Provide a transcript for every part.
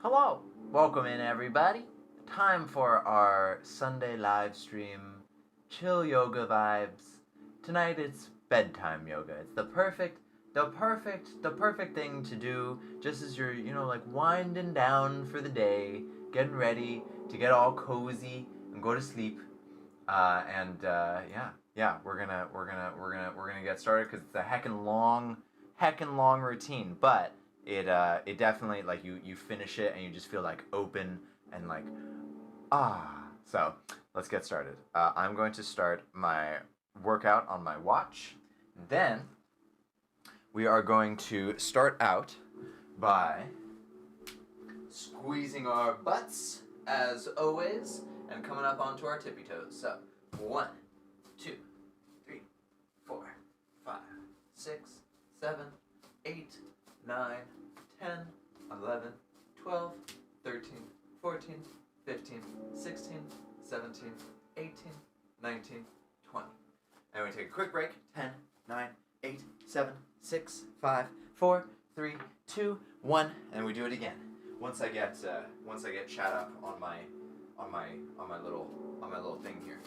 Hello, welcome in everybody. Time for our Sunday live stream, chill yoga vibes. Tonight it's bedtime yoga. It's the perfect thing to do just as you're, like winding down for the day, getting ready to get all cozy and go to sleep. Yeah, we're gonna get started because it's a heckin' long routine, but it definitely like you finish it and you just feel like open and like So let's get started. I'm going to start my workout on my watch. Then we are going to start out by squeezing our butts as always and coming up onto our tippy toes. So 1, 2, 3, 4, 5, 6, 7, 8, 9, 10, 11, 12, 13, 14, 15, 16, 17, 18, 19, 20. And we take a quick break. 10, 9, 8, 7, 6, 5, 4, 3, 2, 1, and we do it again. Once I get chat up on my little thing here.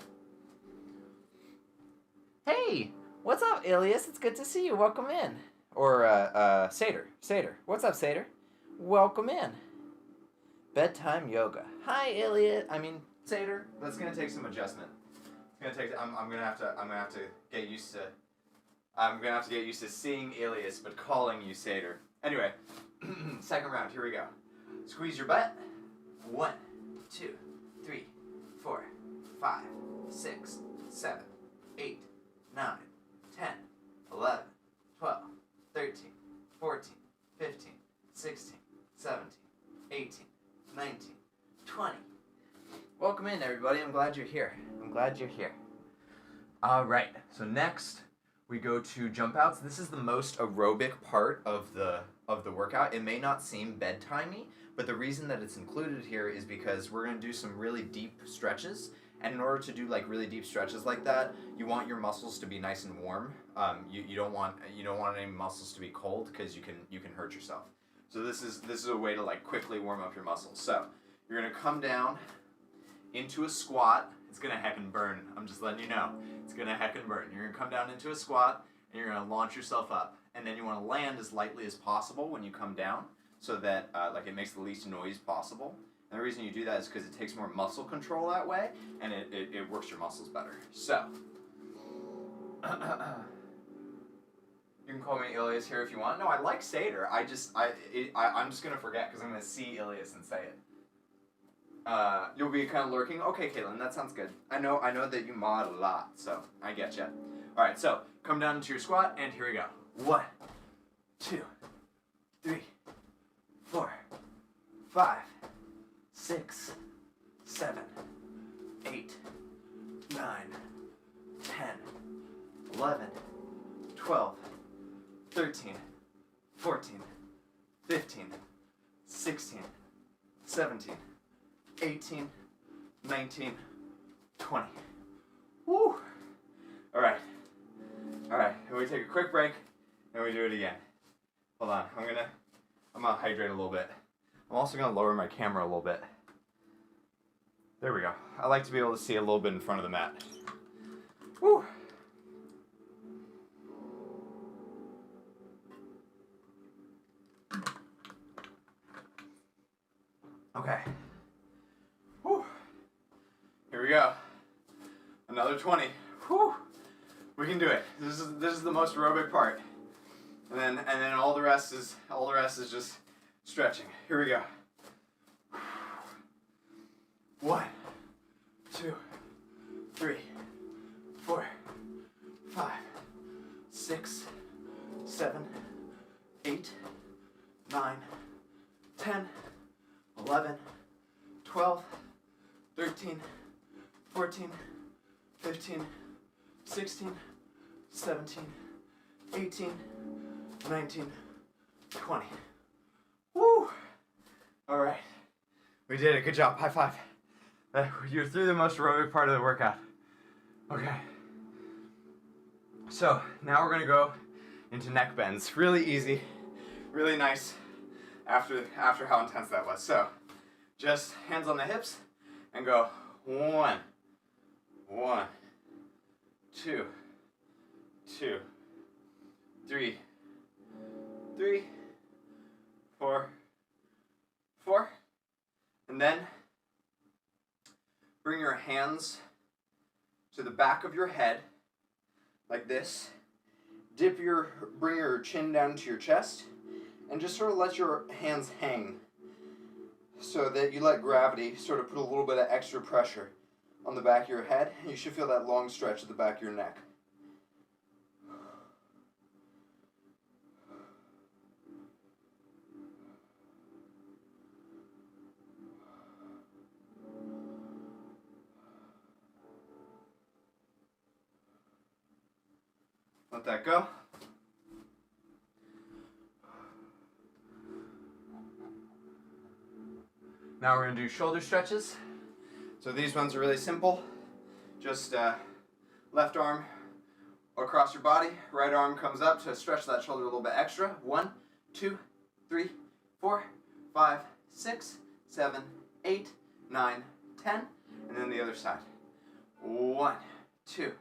Hey, what's up, Ilias? It's good to see you. Welcome in. Or Seder. What's up, Seder? Welcome in. Bedtime yoga. Hi, Ilias. Seder. That's gonna take some adjustment. It's gonna take. I'm gonna have to get used to. I'm gonna have to get used to seeing Ilias, but calling you Seder. Anyway, second round. Here we go. Squeeze your butt. 1, 2, 3, 4, 5, 6, 7, 8, 9, 10, 11, 12, 13, 14, 15, 16, 17, 18, 19, 20. Welcome in, everybody. I'm glad you're here. All right. So next we go to jump outs. This is the most aerobic part of the workout. It may not seem bedtimey, but the reason that it's included here is because we're going to do some really deep stretches. And in order to do like really deep stretches like that, you want your muscles to be nice and warm. You don't want any muscles to be cold because you can hurt yourself. So this is a way to like quickly warm up your muscles. So you're gonna come down into a squat. It's gonna heckin' burn. I'm just letting you know. It's gonna heckin' burn. You're gonna come down into a squat and you're gonna launch yourself up. And then you want to land as lightly as possible when you come down, so that like it makes the least noise possible. And the reason you do that is because it takes more muscle control that way, and it works your muscles better. So, you can call me Ilias here if you want. No, I like Seder. I'm just going to forget because I'm going to see Ilias and say it. You'll be kind of lurking. Okay, Caitlin, that sounds good. I know that you mod a lot, so I get you. All right, so come down into your squat, and here we go. 1, 2, 3, 4, 5, 6, 7, 8, 9, 10, 11, 12, 13, 14, 15, 16, 17, 18, 19, 20. Woo! All right. And we take a quick break, and we do it again. Hold on. I'm gonna hydrate a little bit. I'm also gonna lower my camera a little bit. There we go. I like to be able to see a little bit in front of the mat. Woo! Okay. Woo! Here we go. Another 20. Woo! We can do it. This is the most aerobic part. And then all the rest is just stretching. Here we go. 1, 2, 3, 4, 5, 6, 7, 8, 9, 10, 11, 12, 13, 14, 15, 16, 17, 18, 19, 20. Woo! All right. We did it. Good job. High five. You're through the most aerobic part of the workout. Okay. So now we're going to go into neck bends. Really easy. Really nice after how intense that was. So just hands on the hips and go 1, 1, 2, 2, 3, 3, 4, 4, and then bring your hands to the back of your head like this. Bring your chin down to your chest and just sort of let your hands hang so that you let gravity sort of put a little bit of extra pressure on the back of your head, and you should feel that long stretch at the back of your neck. Let that go. Now we're going to do shoulder stretches. So these ones are really simple. Just left arm across your body, right arm comes up to stretch that shoulder a little bit extra. 1, 2, 3, 4, 5, 6, 7, 8, 9, 10. And then the other side. 1, 2,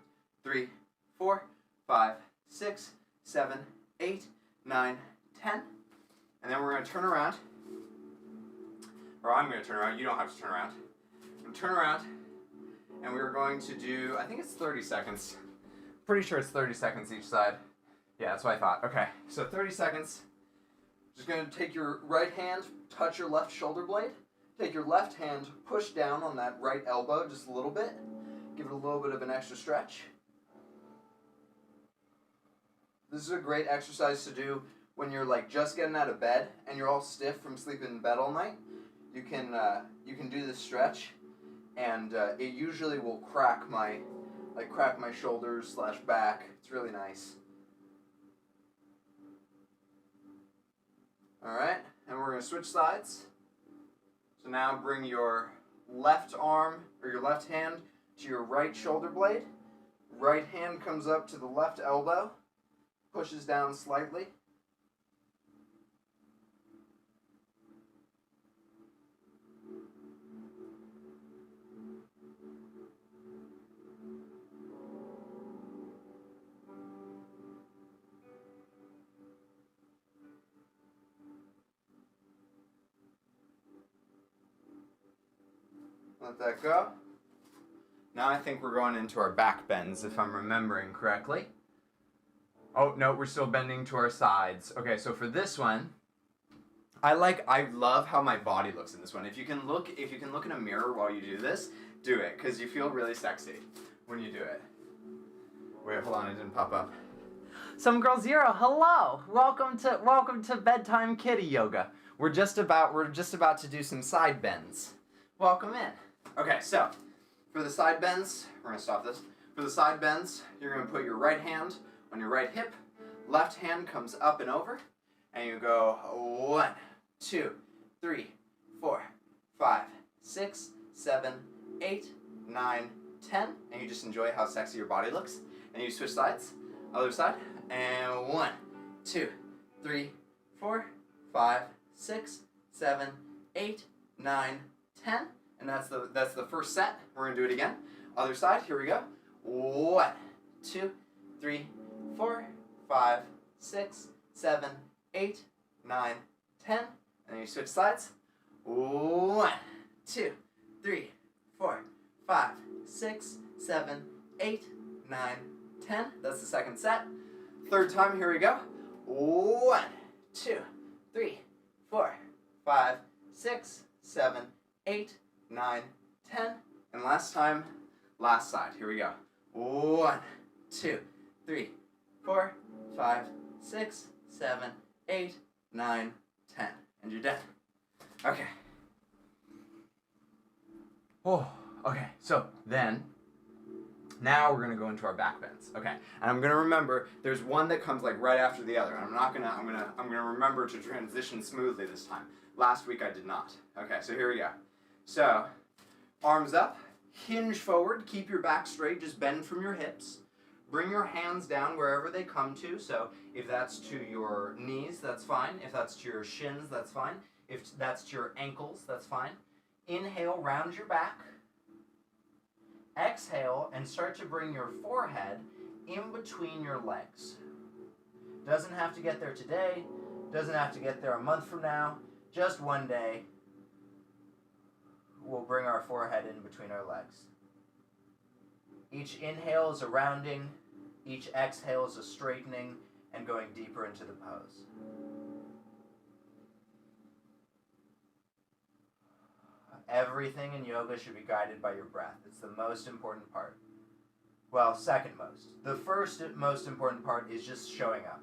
3, 4, 5, 6, 7, 8, 9, 10. And then we're going to turn around. Or I'm going to turn around. You don't have to turn around. I'm going to turn around, and we're going to do, I think it's 30 seconds. Pretty sure it's 30 seconds each side. Yeah, that's what I thought. Okay, so 30 seconds. Just going to take your right hand, touch your left shoulder blade. Take your left hand, push down on that right elbow just a little bit. Give it a little bit of an extra stretch. This is a great exercise to do when you're like just getting out of bed and you're all stiff from sleeping in bed all night. You can do this stretch, and it usually will crack my shoulders / back. It's really nice. All right, and we're gonna switch sides. So now bring your left arm or your left hand to your right shoulder blade. Right hand comes up to the left elbow, pushes down slightly. Let that go. Now I think we're going into our back bends, if I'm remembering correctly. Oh, no, we're still bending to our sides. Okay, so for this one, I love how my body looks in this one. If you can look in a mirror while you do this, do it, because you feel really sexy when you do it. Wait, hold on, it didn't pop up. Some Girl Zero, hello! Welcome to bedtime kitty yoga. We're just about to do some side bends. Welcome in. Okay, so for the side bends, we're gonna stop this. For the side bends, you're gonna put your right hand on your right hip, left hand comes up and over, and you go 1, 2, 3, 4, 5, 6, 7, 8, 9, 10, and you just enjoy how sexy your body looks. And you switch sides, other side, and 1, 2, 3, 4, 5, 6, 7, 8, 9, 10, and that's the first set. We're gonna do it again. Other side, here we go. 1, 2, 3, 4, 5, 6, 7, 8, 9, 10, and then you switch sides. 1, 2, 3, 4, 5, 6, 7, 8, 9, 10. That's the second set. Third time, here we go. 1, 2, 3, 4, 5, 6, 7, 8, 9, 10. And last time, last side. Here we go. 1, 2, 3, 4, 5, 6, 7, 8, 9, 10. And you're done. Okay. Oh, okay. So then, now we're gonna go into our back bends. Okay. And I'm gonna remember there's one that comes like right after the other. And I'm gonna remember to transition smoothly this time. Last week I did not. Okay, so here we go. So, arms up, hinge forward, keep your back straight, just bend from your hips. Bring your hands down wherever they come to. So if that's to your knees, that's fine. If that's to your shins, that's fine. If that's to your ankles, that's fine. Inhale, round your back. Exhale, and start to bring your forehead in between your legs. Doesn't have to get there today. Doesn't have to get there a month from now. Just one day, we'll bring our forehead in between our legs. Each inhale is a rounding. Each exhale is a straightening and going deeper into the pose. Everything in yoga should be guided by your breath. It's the most important part. Well, second most. The first most important part is just showing up.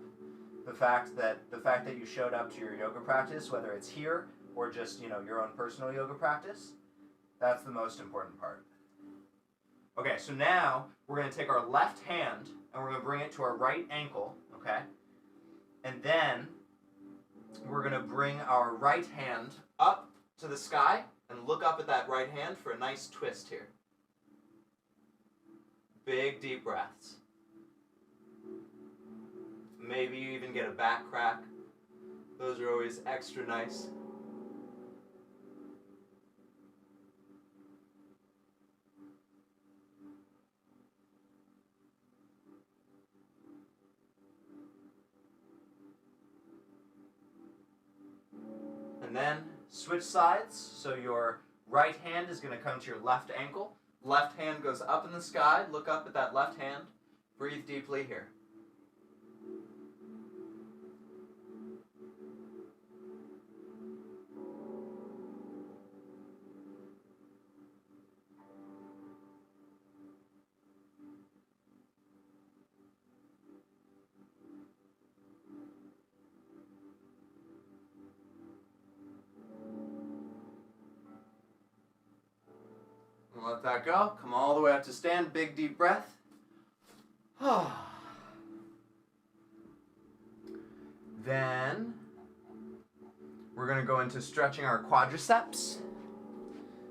The fact that you showed up to your yoga practice, whether it's here or just, your own personal yoga practice, that's the most important part. Okay, so now we're going to take our left hand and we're going to bring it to our right ankle, okay? And then we're going to bring our right hand up to the sky and look up at that right hand for a nice twist here. Big deep breaths. Maybe you even get a back crack. Those are always extra nice. And then switch sides. So your right hand is going to come to your left ankle. Left hand goes up in the sky. Look up at that left hand. Breathe deeply here. Let that go. Come all the way up to stand. Big deep breath. Then we're going to go into stretching our quadriceps.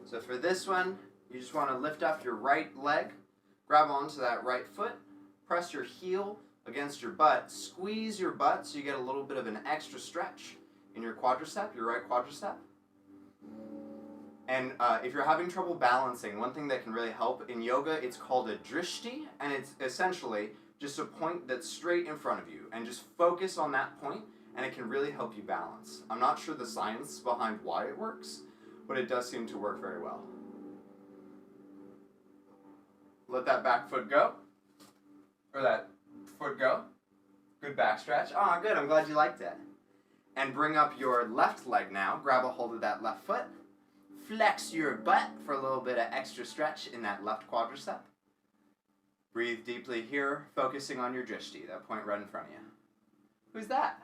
So for this one, you just want to lift up your right leg, grab onto that right foot, press your heel against your butt, squeeze your butt so you get a little bit of an extra stretch in your quadricep, your right quadricep. And if you're having trouble balancing, one thing that can really help in yoga, it's called a drishti, and it's essentially just a point that's straight in front of you, and just focus on that point, and it can really help you balance. I'm not sure the science behind why it works, but it does seem to work very well. Let that back foot go, or that foot go. Good back stretch. Oh, good, I'm glad you liked it. And bring up your left leg now, grab a hold of that left foot. Flex your butt for a little bit of extra stretch in that left quadricep. Breathe deeply here, focusing on your drishti, that point right in front of you. Who's that?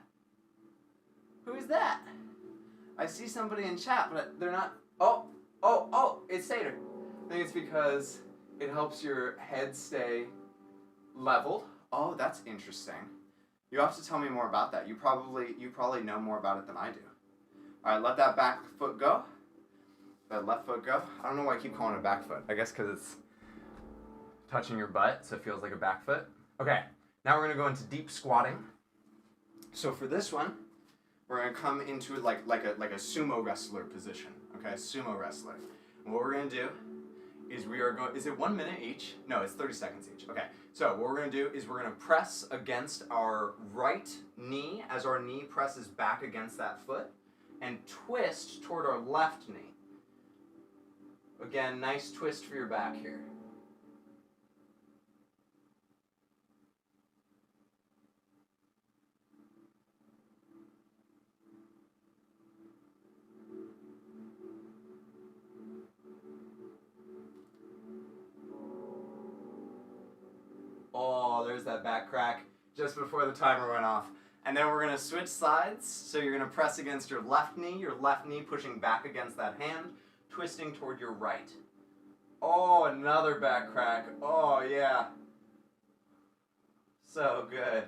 Who is that? I see somebody in chat, but they're not. Oh, it's Seder. I think it's because it helps your head stay leveled. Oh, that's interesting. You have to tell me more about that. You probably know more about it than I do. All right, let that back foot go. Let left foot go. I don't know why I keep calling it a back foot. I guess because it's touching your butt, so it feels like a back foot. Okay, now we're going to go into deep squatting. So for this one, we're going to come into like a sumo wrestler position. Okay, sumo wrestler. And what we're going to do is is it 1 minute each? No, it's 30 seconds each. Okay, so what we're going to do is we're going to press against our right knee as our knee presses back against that foot, and twist toward our left knee. Again, nice twist for your back here. Oh, there's that back crack just before the timer went off. And then we're going to switch sides. So you're going to press against your left knee pushing back against that hand, twisting toward your right. Oh, another back crack. Oh, yeah. So good.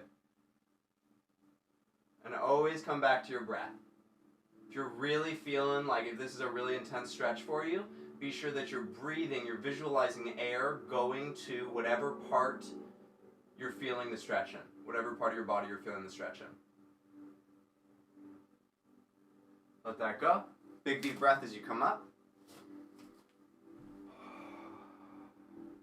And always come back to your breath. If you're really feeling like if this is a really intense stretch for you, be sure that you're breathing, you're visualizing air going to whatever part you're feeling the stretch in. Whatever part of your body you're feeling the stretch in. Let that go. Big deep breath as you come up.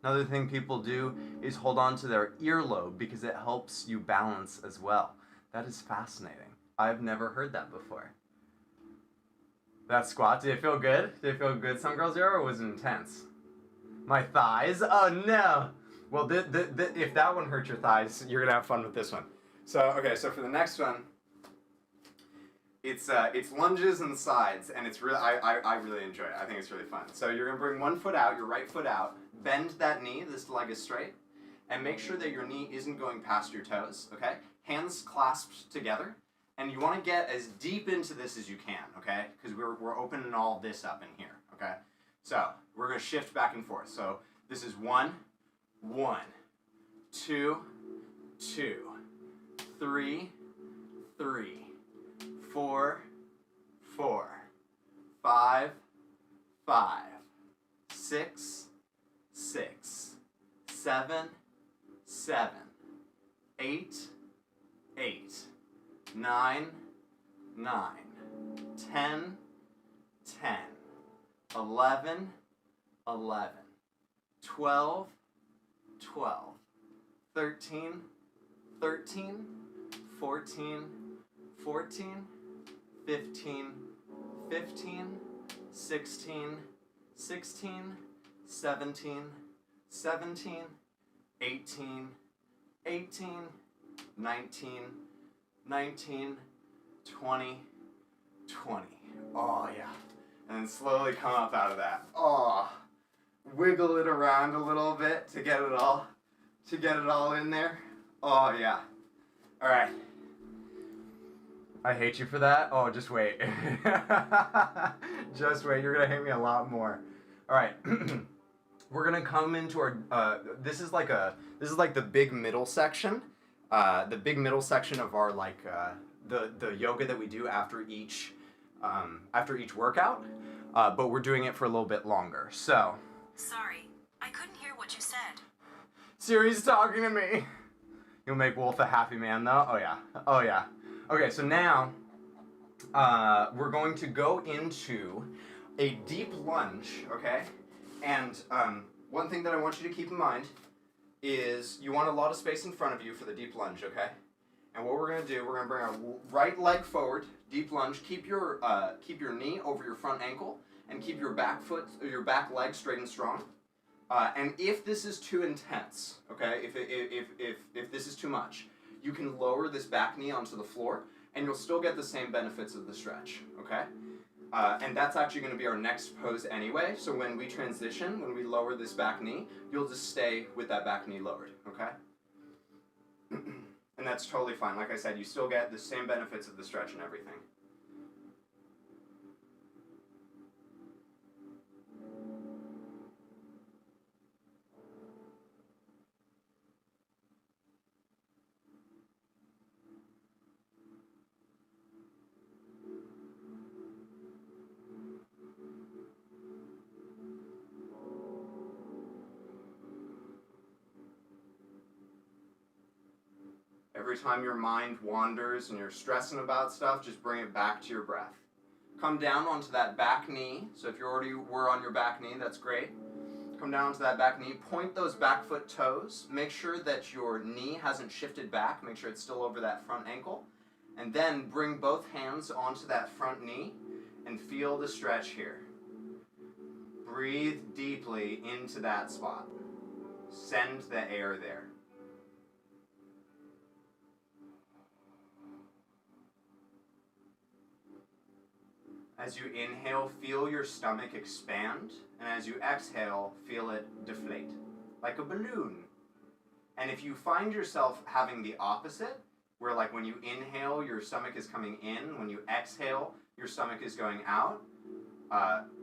Another thing people do is hold on to their earlobe because it helps you balance as well. That is fascinating. I've never heard that before. That squat, did it feel good? Did it feel good, some girls here, or was it intense? My thighs? Oh no! Well, if that one hurt your thighs, you're gonna have fun with this one. So, okay, so for the next one, it's lunges and sides, and it's really, I really enjoy it. I think it's really fun. So you're gonna bring one foot out, your right foot out, bend that knee, this leg is straight, and make sure that your knee isn't going past your toes, okay? Hands clasped together, and you wanna get as deep into this as you can, okay? Because we're opening all this up in here, okay? So, we're gonna shift back and forth. So, this is 1, 2, 2, 3, 4, 5, 6, 7, 8, 9, 10, 11, 12, 13, 14, 15, 16, 17, 18, 19, 20. Oh yeah. And then slowly come up out of that. Oh. Wiggle it around a little bit to get it all in there. Oh yeah. Alright. I hate you for that. Oh, just wait. Just wait. You're gonna hate me a lot more. Alright. We're gonna come into our this is like the big middle section. The big middle section of our the yoga that we do after each workout. But we're doing it for a little bit longer. So sorry, I couldn't hear what you said. Siri's talking to me. You'll make Wolf a happy man though. Oh yeah. Oh yeah. Okay, so now we're going to go into a deep lunge, okay? And one thing that I want you to keep in mind is you want a lot of space in front of you for the deep lunge, okay? And what we're gonna do, we're gonna bring our right leg forward, deep lunge. Keep your knee over your front ankle, and keep your back leg straight and strong. And if this is too intense, okay, if this is too much, you can lower this back knee onto the floor, and you'll still get the same benefits of the stretch, okay? And that's actually going to be our next pose anyway, so when we transition, when we lower this back knee, you'll just stay with that back knee lowered, okay? And that's totally fine. Like I said, you still get the same benefits of the stretch and everything. Every time your mind wanders and you're stressing about stuff, just bring it back to your breath. Come down onto that back knee. So if you already were on your back knee, that's great. Come down onto that back knee. Point those back foot toes. Make sure that your knee hasn't shifted back. Make sure it's still over that front ankle. And then bring both hands onto that front knee and feel the stretch here. Breathe deeply into that spot. Send the air there. As you inhale, feel your stomach expand, and as you exhale, feel it deflate, like a balloon. And if you find yourself having the opposite, where like when you inhale, your stomach is coming in, when you exhale, your stomach is going out,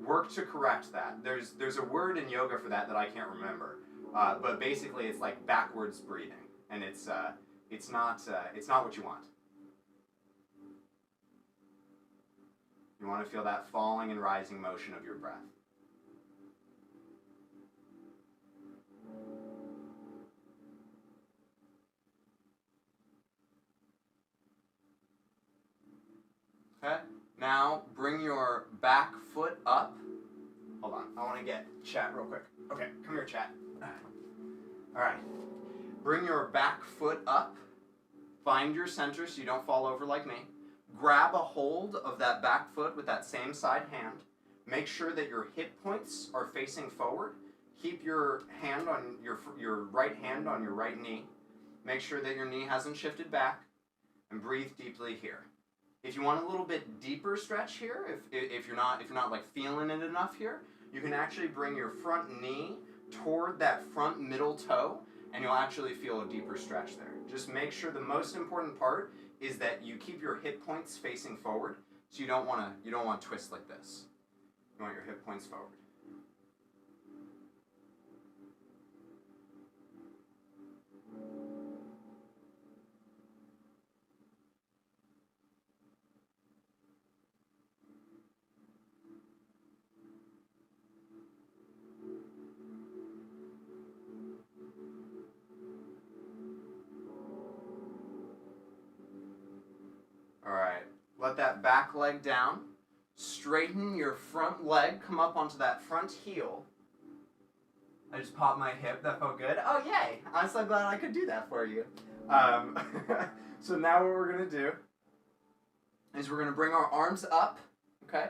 work to correct that. There's a word in yoga for that I can't remember, but basically it's like backwards breathing, and it's not what you want. You want to feel that falling and rising motion of your breath. your back foot up. Hold on, I want to get Chat real quick. Okay, come here, Chat. All right. Bring your back foot up. Find your center so you don't fall over like me. Grab a hold of that back foot with that same side hand. Make sure that your hip points are facing forward. Keep your hand on your right hand on your right knee. Make sure that your knee hasn't shifted back, and breathe deeply here. If you want a little bit deeper stretch here, if you're not like feeling it enough here, you can actually bring your front knee toward that front middle toe, and you'll actually feel a deeper stretch there. Just make sure the most important part is that you keep your hip points facing forward, so you don't want to twist like this. You want your hip points forward. Alright, let that back leg down. Straighten your front leg, come up onto that front heel. I just popped my hip, that felt good. Oh yay, I'm so glad I could do that for you. So now what we're going to do is we're going to bring our arms up, okay?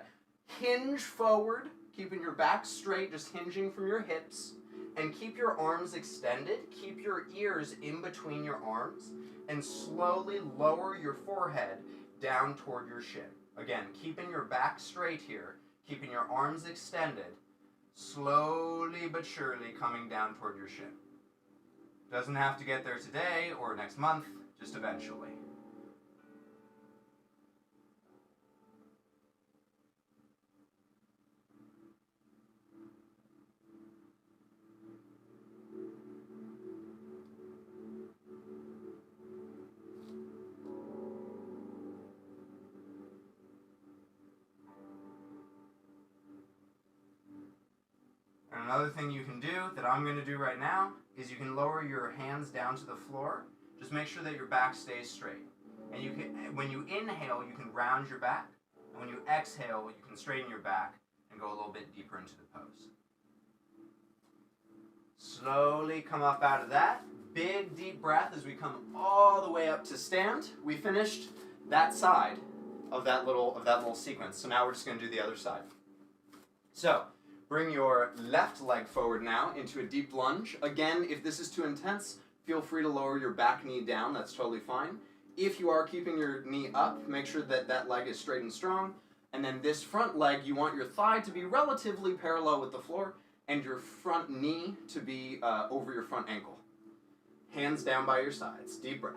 Hinge forward, keeping your back straight, just hinging from your hips. And keep your arms extended, keep your ears in between your arms, and slowly lower your forehead down toward your shin. Again, keeping your back straight here, keeping your arms extended, slowly but surely coming down toward your shin. Doesn't have to get there today or next month, just eventually. And another thing you can do that I'm going to do right now is you can lower your hands down to the floor. Just make sure that your back stays straight. And you can, when you inhale, you can round your back. And when you exhale, you can straighten your back and go a little bit deeper into the pose. Slowly come up out of that. Big deep breath as we come all the way up to stand. We finished that side of that little sequence. So now we're just going to do the other side. So bring your left leg forward now into a deep lunge. Again, if this is too intense, feel free to lower your back knee down. That's totally fine. If you are keeping your knee up, make sure that that leg is straight and strong. And then this front leg, you want your thigh to be relatively parallel with the floor and your front knee to be over your front ankle. Hands down by your sides. Deep breath.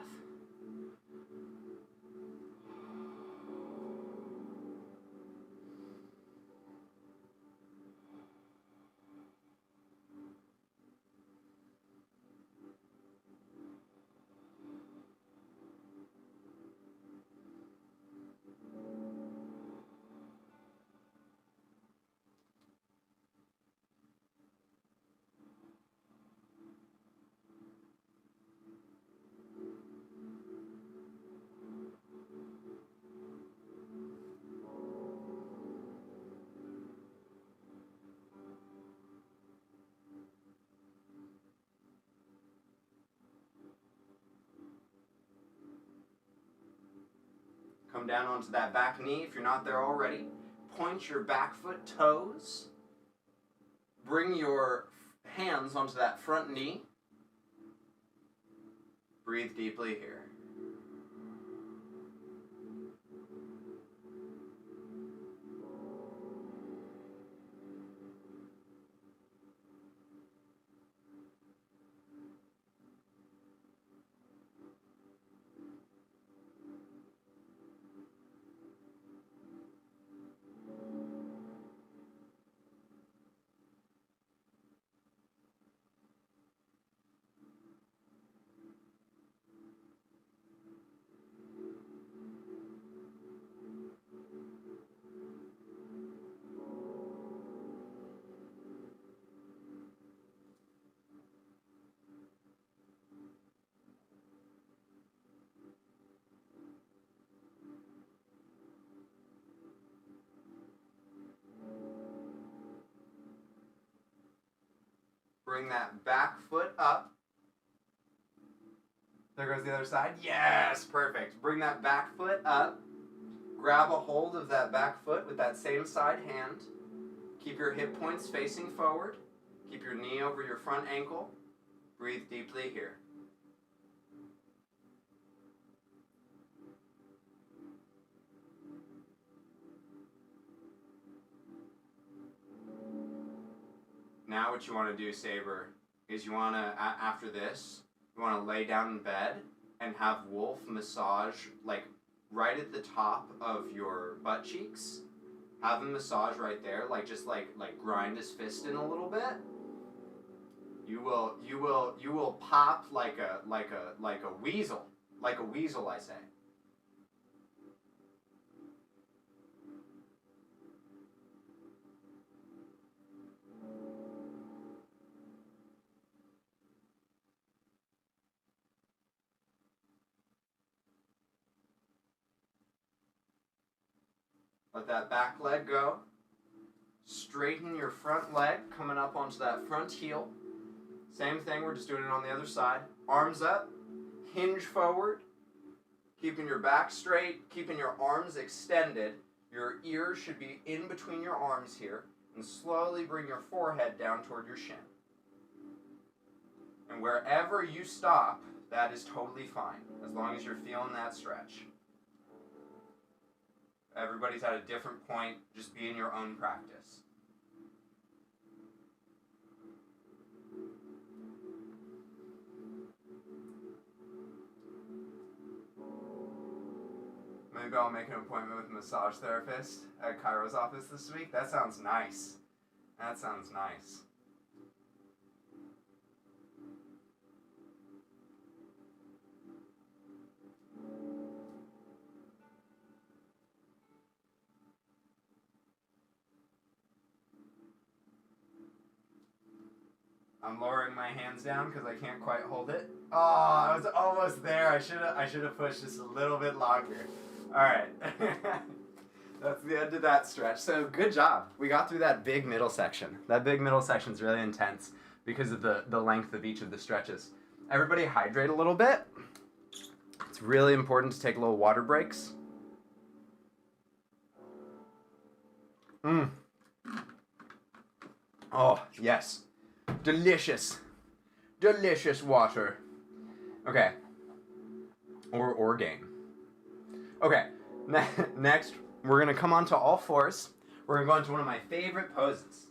Come down onto that back knee if you're not there already. Point your back foot toes. Bring your hands onto that front knee. Breathe deeply here. bring that back foot up. There goes the other side. Yes, perfect. Bring that back foot up. Grab a hold of that back foot with that same side hand. Keep your hip points facing forward. Keep your knee over your front ankle. Breathe deeply here. Now what you want to do, Saber, is you want to, after this, you want to lay down in bed and have Wolf massage, like, right at the top of your butt cheeks. Have him massage right there, like, just like grind his fist in a little bit. You will pop like a weasel. Like a weasel, I say. Let that back leg go. Straighten your front leg, coming up onto that front heel. Same thing, we're just doing it on the other side. Arms up, hinge forward, keeping your back straight, keeping your arms extended. Your ears should be in between your arms here, and slowly bring your forehead down toward your shin. And wherever you stop, that is totally fine, as long as you're feeling that stretch. Everybody's at a different point, just be in your own practice. Maybe I'll make an appointment with a massage therapist at Cairo's office this week. That sounds nice. That sounds nice. I'm lowering my hands down because I can't quite hold it. Oh, I was almost there. I should have pushed just a little bit longer. All right. That's the end of that stretch. So good job. We got through that big middle section. That big middle section is really intense because of the length of each of the stretches. Everybody hydrate a little bit. It's really important to take little water breaks. Oh, yes. Delicious. Delicious water. Okay. Or game. Okay. Next, we're going to come onto all fours. We're going to go into one of my favorite poses.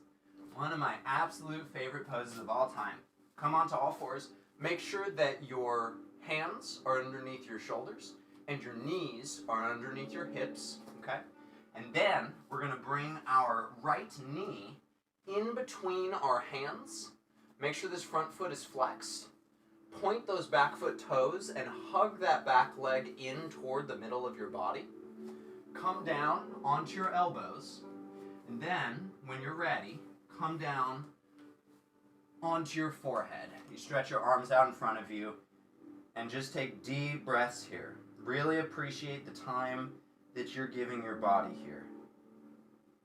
One of my absolute favorite poses of all time. Come onto all fours. Make sure that your hands are underneath your shoulders and your knees are underneath your hips. Okay? And then we're going to bring our right knee in between our hands. Make sure this front foot is flexed. Point those back foot toes and hug that back leg in toward the middle of your body. Come down onto your elbows. And then, when you're ready, come down onto your forehead. You stretch your arms out in front of you and just take deep breaths here. Really appreciate the time that you're giving your body here.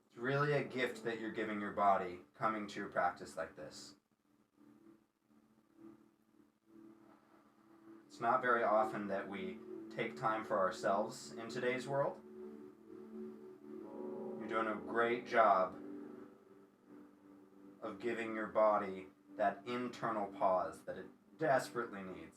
It's really a gift that you're giving your body coming to your practice like this. It's not very often that we take time for ourselves in today's world. You're doing a great job of giving your body that internal pause that it desperately needs.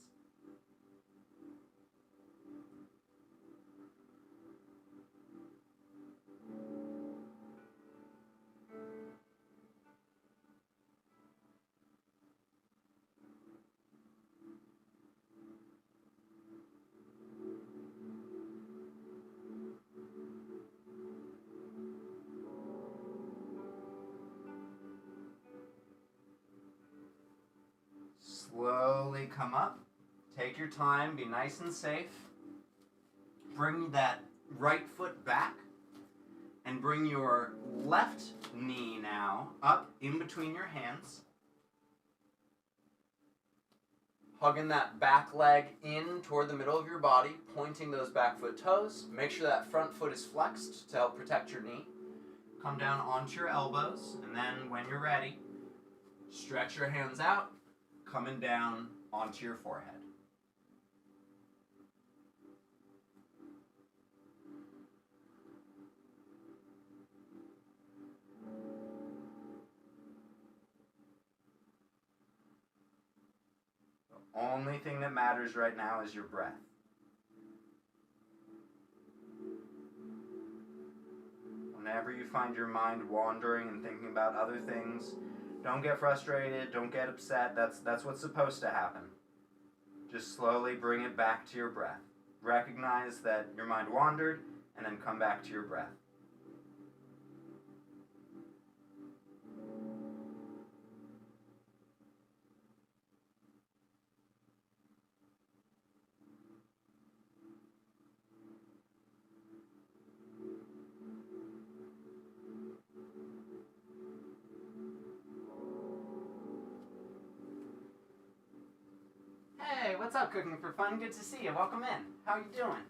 Slowly come up. Take your time. Be nice and safe. Bring that right foot back. And bring your left knee now up in between your hands. Hugging that back leg in toward the middle of your body. Pointing those back foot toes. Make sure that front foot is flexed to help protect your knee. Come down onto your elbows. And then when you're ready, Stretch your hands out, coming down onto your forehead. The only thing that matters right now is your breath. Whenever you find your mind wandering and thinking about other things, don't get frustrated, don't get upset. That's what's supposed to happen. Just slowly bring it back to your breath. Recognize that your mind wandered, and then come back to your breath. Hey, what's up, Cooking for Fun? Good to see you. Welcome in. How you doing?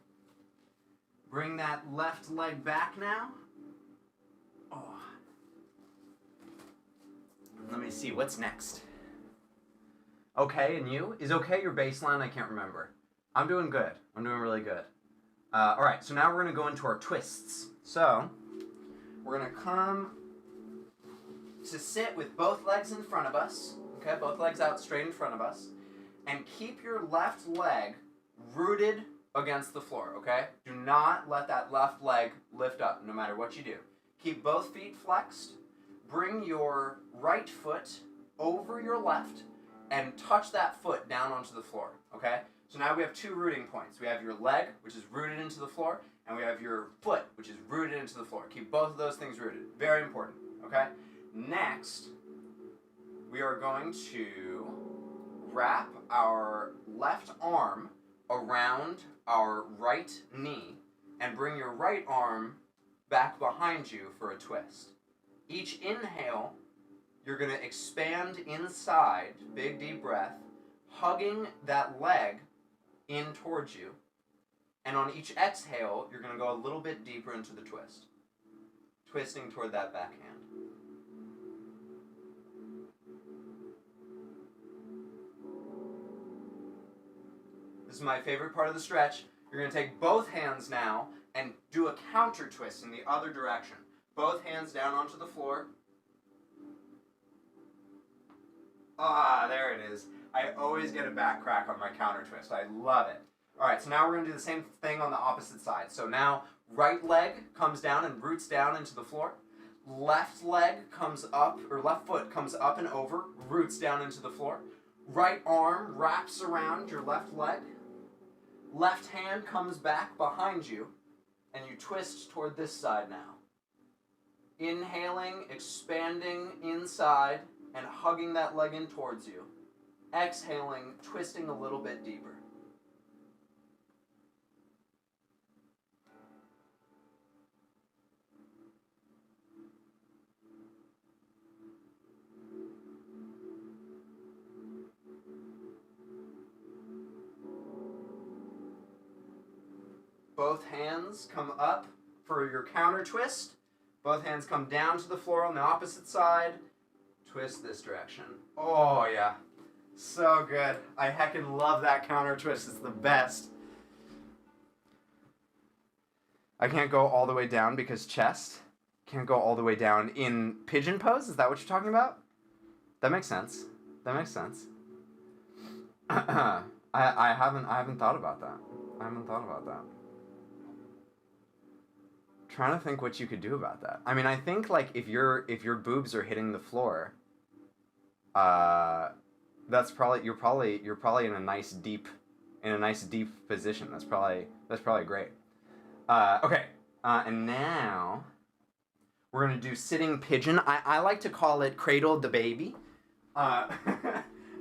Bring that left leg back now. Oh. Let me see, what's next? Okay, and you? Is okay your baseline? I can't remember. I'm doing good. I'm doing really good. Alright, so now we're going to go into our twists. So, we're going to come to sit with both legs in front of us. Okay, both legs out straight in front of us. And keep your left leg rooted against the floor, okay? Do not let that left leg lift up, no matter what you do. Keep both feet flexed. Bring your right foot over your left and touch that foot down onto the floor, okay? So now we have two rooting points. We have your leg, which is rooted into the floor, and we have your foot, which is rooted into the floor. Keep both of those things rooted. Very important, okay? Next, we are going to wrap our left arm around our right knee and bring your right arm back behind you for a twist. Each inhale, you're going to expand inside, big deep breath, hugging that leg in towards you. And on each exhale, you're going to go a little bit deeper into the twist, twisting toward that backhand. This is my favorite part of the stretch. You're going to take both hands now and do a counter twist in the other direction. Both hands down onto the floor. Ah, there it is. I always get a back crack on my counter twist. I love it. All right, so now we're going to do the same thing on the opposite side. So now right leg comes down and roots down into the floor. Left leg comes up, or left foot comes up and over, roots down into the floor. Right arm wraps around your left leg. Left hand comes back behind you, and you twist toward this side now. Inhaling, expanding inside, and hugging that leg in towards you. Exhaling, twisting a little bit deeper. Both hands come up for your counter twist. Both hands come down to the floor on the opposite side. Twist this direction. Oh yeah, so good. I heckin' love that counter twist. It's the best. I can't go all the way down because chest. Can't go all the way down in pigeon pose. Is that what you're talking about? That makes sense. That makes sense. I haven't thought about that. I haven't thought about that. Trying to think what you could do about that. I mean, I think like if your boobs are hitting the floor, that's probably you're probably in a nice deep position. That's probably great. Okay, and now we're gonna do sitting pigeon. I like to call it cradle the baby, and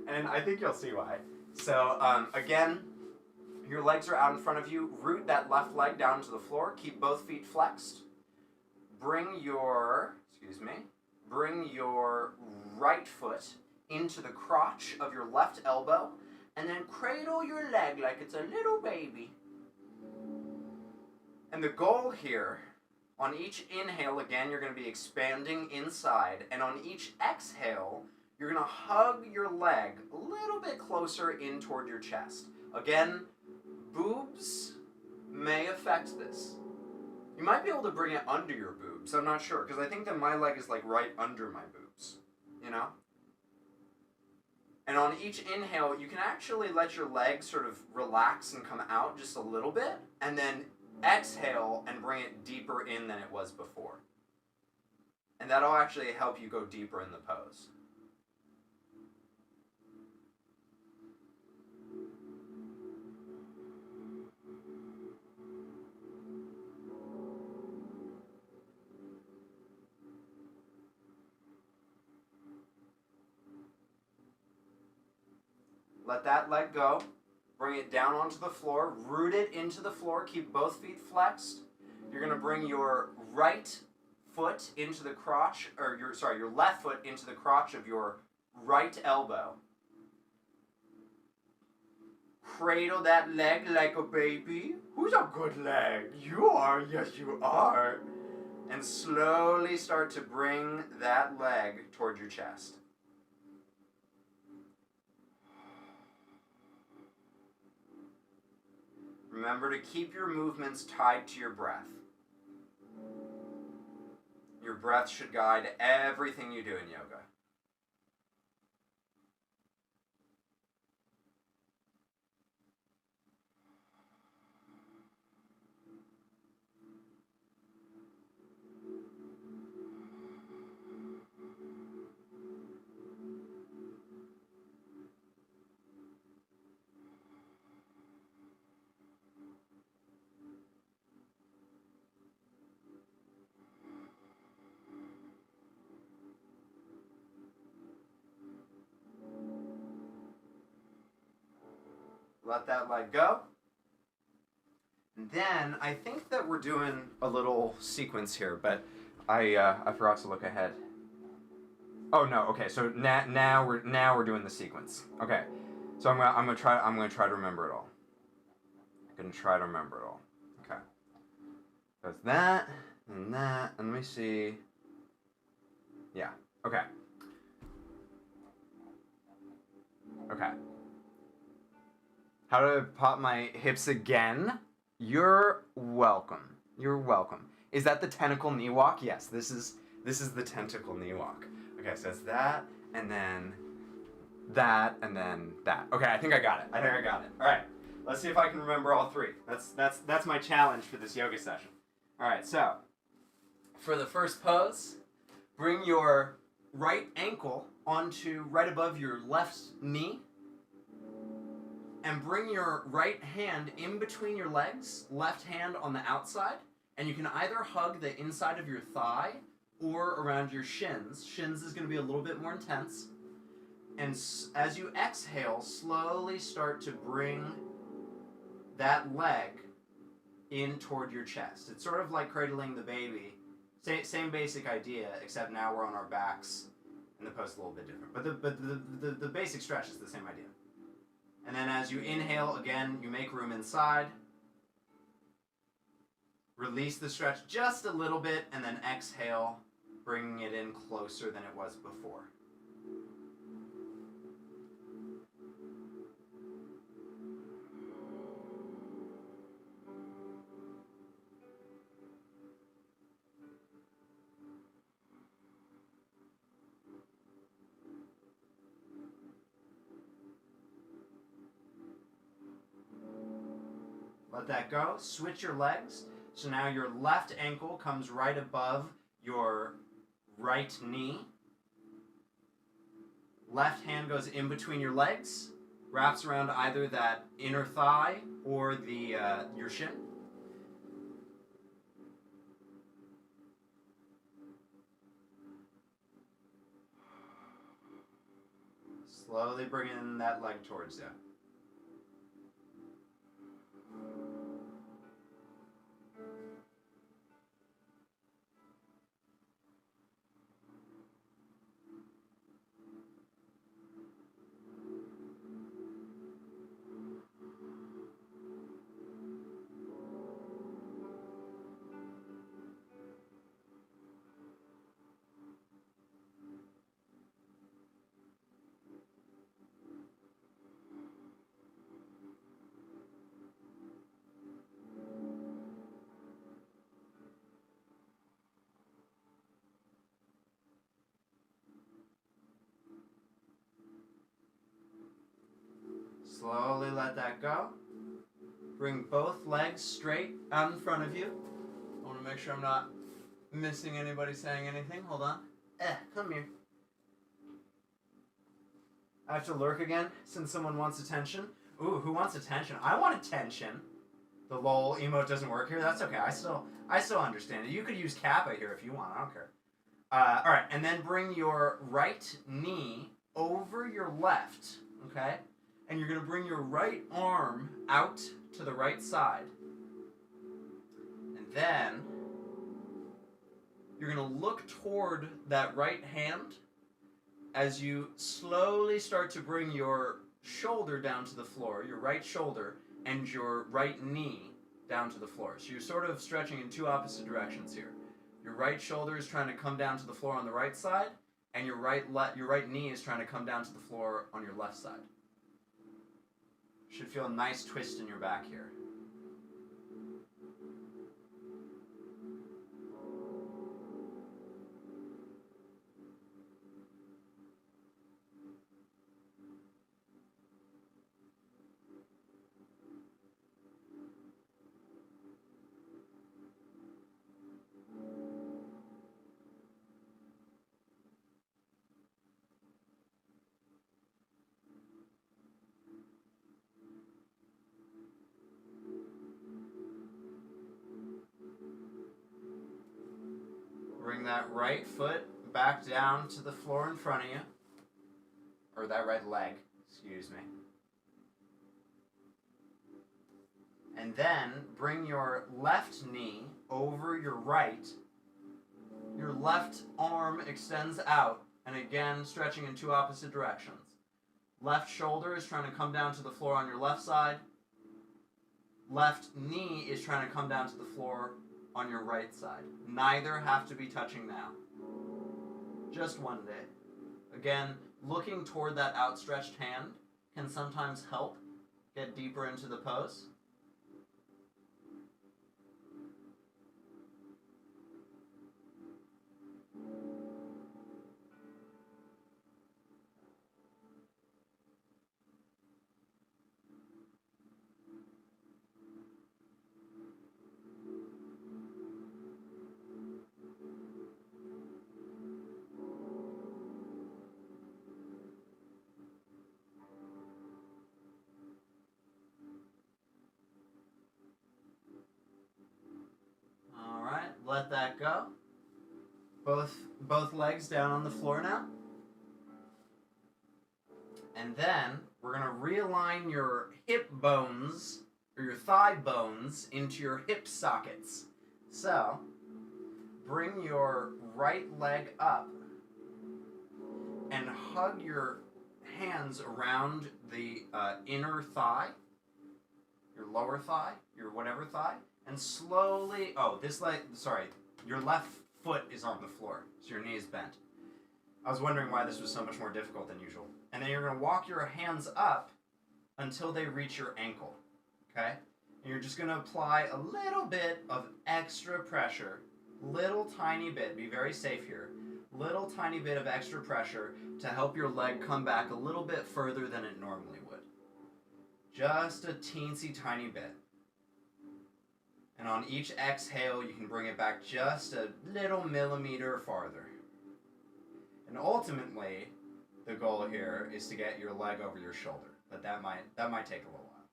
I think you'll see why. So again. Your legs are out in front of you. Root that left leg down to the floor. Keep both feet flexed. Bring your right foot into the crotch of your left elbow, and then cradle your leg like it's a little baby. And the goal here, on each inhale, again, you're going to be expanding inside, and on each exhale, you're going to hug your leg a little bit closer in toward your chest. Again, boobs may affect this. You might be able to bring it under your boobs. I'm not sure, because I think that my leg is like right under my boobs, you know? And on each inhale, you can actually let your legs sort of relax and come out just a little bit, and then exhale and bring it deeper in than it was before. And that'll actually help you go deeper in the pose. Let that leg go. Bring it down onto the floor. Root it into the floor. Keep both feet flexed. You're going to bring your right foot into the crotch, or your left foot into the crotch of your right elbow. Cradle that leg like a baby. Who's a good leg? You are. Yes, you are. And slowly start to bring that leg toward your chest. Remember to keep your movements tied to your breath. Your breath should guide everything you do in yoga. Let that leg go. And then I think that we're doing a little sequence here, but I forgot to look ahead. Oh no, okay. So now we're doing the sequence. Okay. So I'm gonna try to remember it all. I'm gonna try to remember it all. Okay. There's that and that, and let me see. Yeah. Okay. Okay. How to pop my hips again? You're welcome. You're welcome. Is that the tentacle knee walk? Yes, this is the tentacle knee walk. Okay, so it's that, and then that, and then that. Okay, I think I got it. All right, let's see if I can remember all three. That's my challenge for this yoga session. All right, so for the first pose, bring your right ankle onto right above your left knee. And bring your right hand in between your legs, left hand on the outside, and you can either hug the inside of your thigh or around your shins. Shins is going to be a little bit more intense. And as you exhale, slowly start to bring that leg in toward your chest. It's sort of like cradling the baby. Same basic idea, except now we're on our backs, and the pose's a little bit different. But the basic stretch is the same idea. And then as you inhale, again, you make room inside. Release the stretch just a little bit, and then exhale, bringing it in closer than it was before. Let that go. Switch your legs. So now your left ankle comes right above your right knee. Left hand goes in between your legs, wraps around either that inner thigh or the your shin. Slowly bringing that leg towards you. Slowly let that go. Bring both legs straight out in front of you. I want to make sure I'm not missing anybody saying anything. Hold on. Come here. I have to lurk again since someone wants attention. Ooh, who wants attention? I want attention. The lol emote doesn't work here. That's okay. I still understand it. You could use Kappa here if you want. I don't care. All right, and then bring your right knee over your left. Okay, and you're gonna bring your right arm out to the right side, and then you're gonna look toward that right hand as you slowly start to bring your shoulder down to the floor, your right shoulder, and your right knee down to the floor. So you're sort of stretching in two opposite directions here. Your right shoulder is trying to come down to the floor on the right side, and your right knee is trying to come down to the floor on your left side. Should feel a nice twist in your back here. Bring that right foot back down to the floor in front of you. Or that right leg, excuse me. And then bring your left knee over your right. Your left arm extends out, and again stretching in two opposite directions. Left shoulder is trying to come down to the floor on your left side. Left knee is trying to come down to the floor on your right side. Neither have to be touching now. Just one day. Again, looking toward that outstretched hand can sometimes help get deeper into the pose. Let that go. Both legs down on the floor now. And then we're going to realign your hip bones, or your thigh bones, into your hip sockets. So, bring your right leg up and hug your hands around the inner thigh, your lower thigh, your whatever thigh, and slowly, your left foot is on the floor, so your knee is bent. I was wondering why this was so much more difficult than usual. And then you're going to walk your hands up until they reach your ankle, okay? And you're just going to apply a little bit of extra pressure, little tiny bit, be very safe here, little tiny bit of extra pressure to help your leg come back a little bit further than it normally would. Just a teensy tiny bit. And on each exhale, you can bring it back just a little millimeter farther. And ultimately, the goal here is to get your leg over your shoulder. But that might take a little while.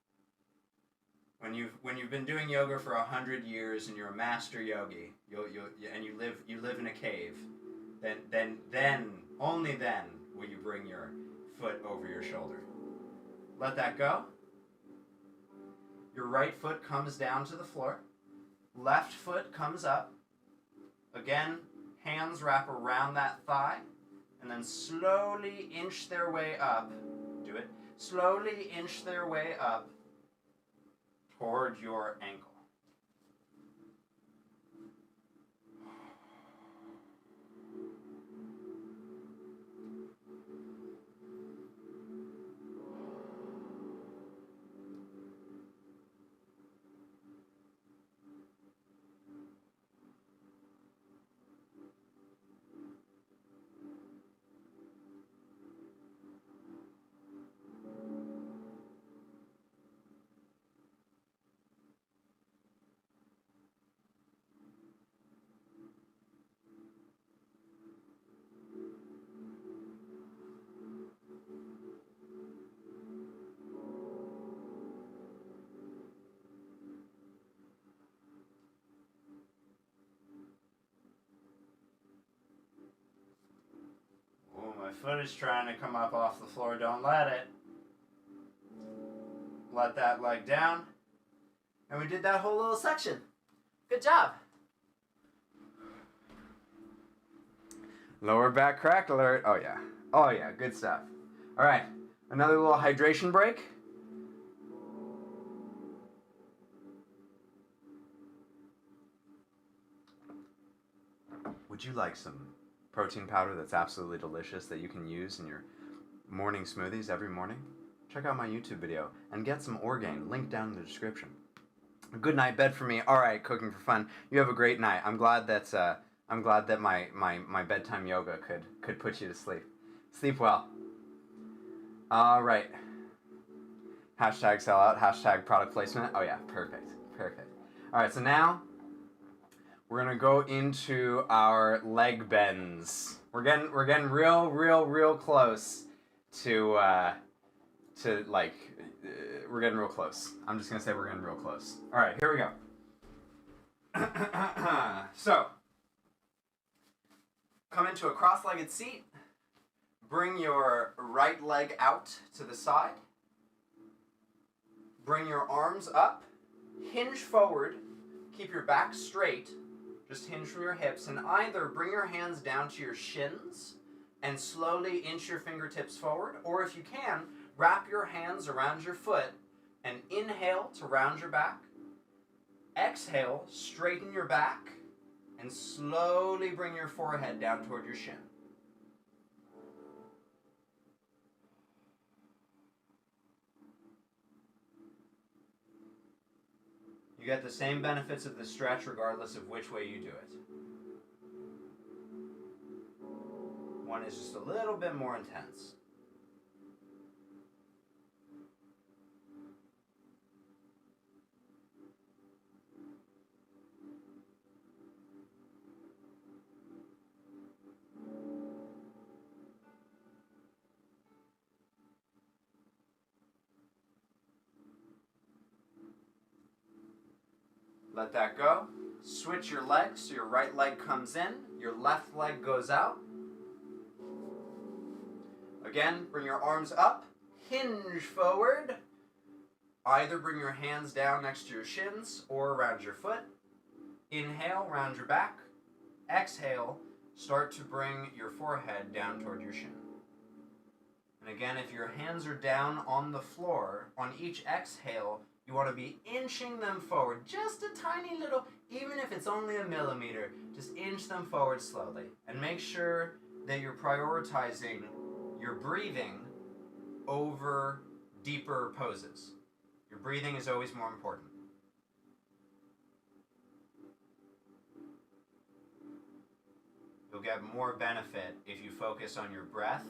When you've been doing yoga for 100 years and you're a master yogi, and you live in a cave, then only then will you bring your foot over your shoulder. Let that go. Your right foot comes down to the floor. Left foot comes up. Again, hands wrap around that thigh, and then slowly inch their way up. Do it. Slowly inch their way up toward your ankle. foot is trying to come up off the floor. Don't let it. Let that leg down. And we did that whole little section. Good job. Lower back crack alert. Oh yeah. Oh yeah, good stuff. All right, another little hydration break. Would you like some protein powder that's absolutely delicious that you can use in your morning smoothies every morning? Check out my YouTube video and get some Orgain, link down in the description. A good night bed for me. All right, cooking for fun. You have a great night. I'm glad that my bedtime yoga could put you to sleep. Sleep well. All right. Hashtag sellout. Hashtag product placement. Oh yeah, perfect. All right, so now we're gonna go into our leg bends. We're getting real close to like we're getting real close. I'm just gonna say we're getting real close. All right, here we go. So come into a cross-legged seat. Bring your right leg out to the side. Bring your arms up. Hinge forward. Keep your back straight. Just hinge from your hips, and either bring your hands down to your shins and slowly inch your fingertips forward, or if you can, wrap your hands around your foot and inhale to round your back. Exhale, straighten your back, and slowly bring your forehead down toward your shin. You get the same benefits of the stretch regardless of which way you do it. One is just a little bit more intense. Let that go. Switch your legs so your right leg comes in, your left leg goes out. Again, bring your arms up, hinge forward. Either bring your hands down next to your shins or around your foot. Inhale, round your back. Exhale, start to bring your forehead down toward your shin. And again, if your hands are down on the floor, on each exhale, you want to be inching them forward, just a tiny little, even if it's only a millimeter, just inch them forward slowly. And make sure that you're prioritizing your breathing over deeper poses. Your breathing is always more important. You'll get more benefit if you focus on your breath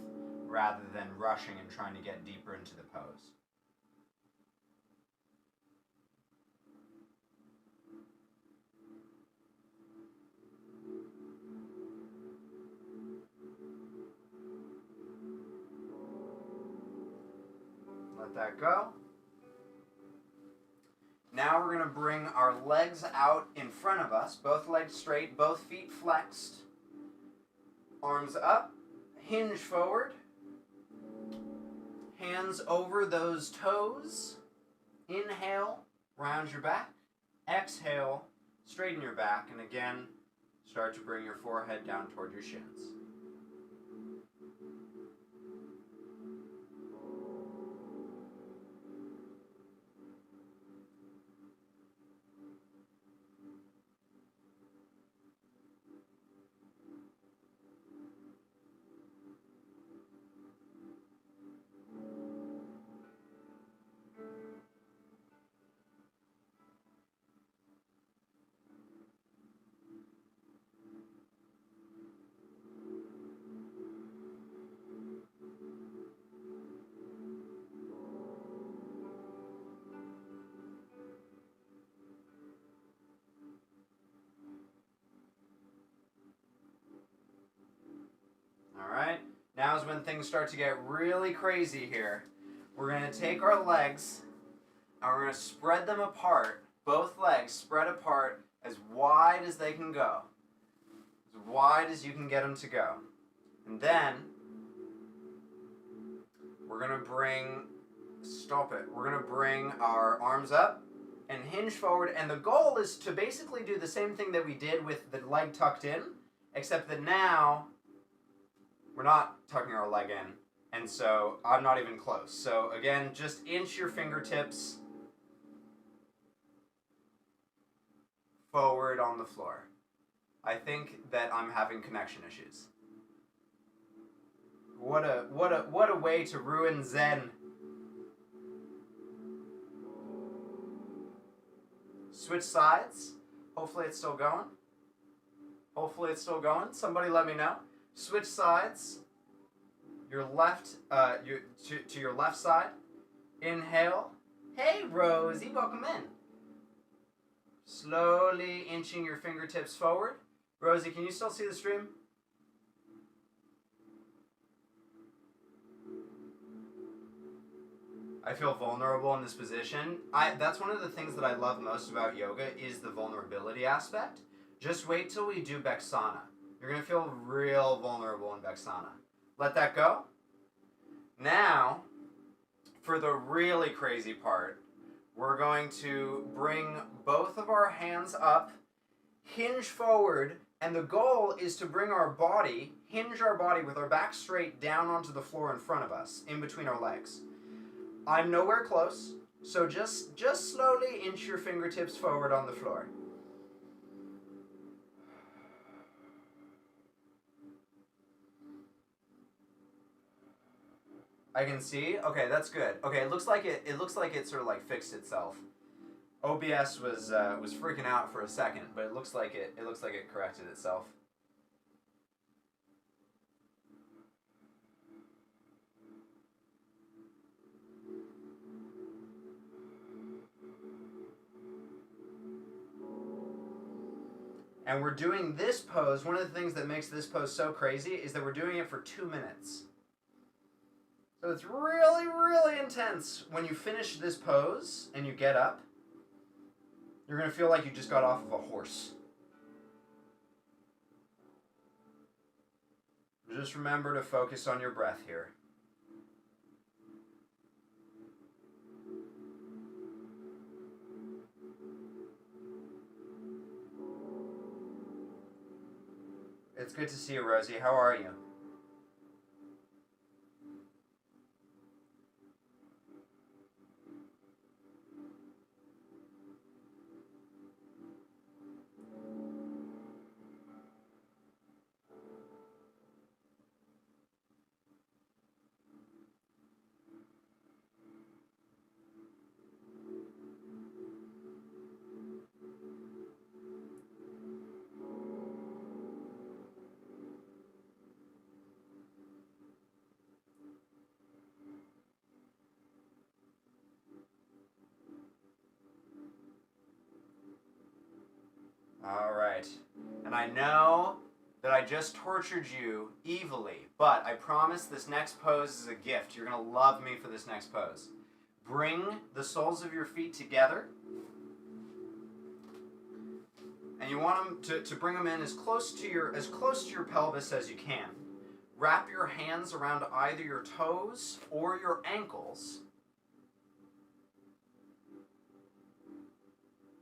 rather than rushing and trying to get deeper into the pose. Let that go. Now we're going to bring our legs out in front of us, both legs straight, both feet flexed. Arms up, hinge forward. Hands over those toes. Inhale, round your back. Exhale, straighten your back. And again, start to bring your forehead down toward your shins. Alright, now is when things start to get really crazy here. We're going to take our legs and we're going to spread them apart, both legs spread apart as wide as they can go. As wide as you can get them to go. And then we're going to bring, stop it, we're going to bring our arms up and hinge forward, and the goal is to basically do the same thing that we did with the leg tucked in, except that now we're not tucking our leg in, and so I'm not even close. So again, just inch your fingertips forward on the floor. I think that I'm having connection issues. What a way to ruin Zen. Switch sides. Hopefully it's still going. Hopefully it's still going. Somebody let me know. Switch sides. Your left, to your left side. Inhale. Hey, Rosie, welcome in. Slowly inching your fingertips forward. Rosie, can you still see the stream? I feel vulnerable in this position. That's one of the things that I love most about yoga is the vulnerability aspect. Just wait till we do Beksana. You're going to feel real vulnerable in Beksana. Let that go. Now, for the really crazy part, we're going to bring both of our hands up, hinge forward, and the goal is to bring our body, hinge our body with our back straight down onto the floor in front of us, in between our legs. I'm nowhere close, so just slowly inch your fingertips forward on the floor. I can see. Okay, that's good. Okay, it looks like it sort of like fixed itself. OBS was freaking out for a second, but it looks like it corrected itself. And we're doing this pose. One of the things that makes this pose so crazy is that we're doing it for 2 minutes. So it's really, really intense. When you finish this pose and you get up, you're going to feel like you just got off of a horse. Just remember to focus on your breath here. It's good to see you, Rosie. How are you? All right. And I know that I just tortured you evilly, but I promise this next pose is a gift. You're going to love me for this next pose. Bring the soles of your feet together. And you want them to bring them in as close to your pelvis as you can. Wrap your hands around either your toes or your ankles.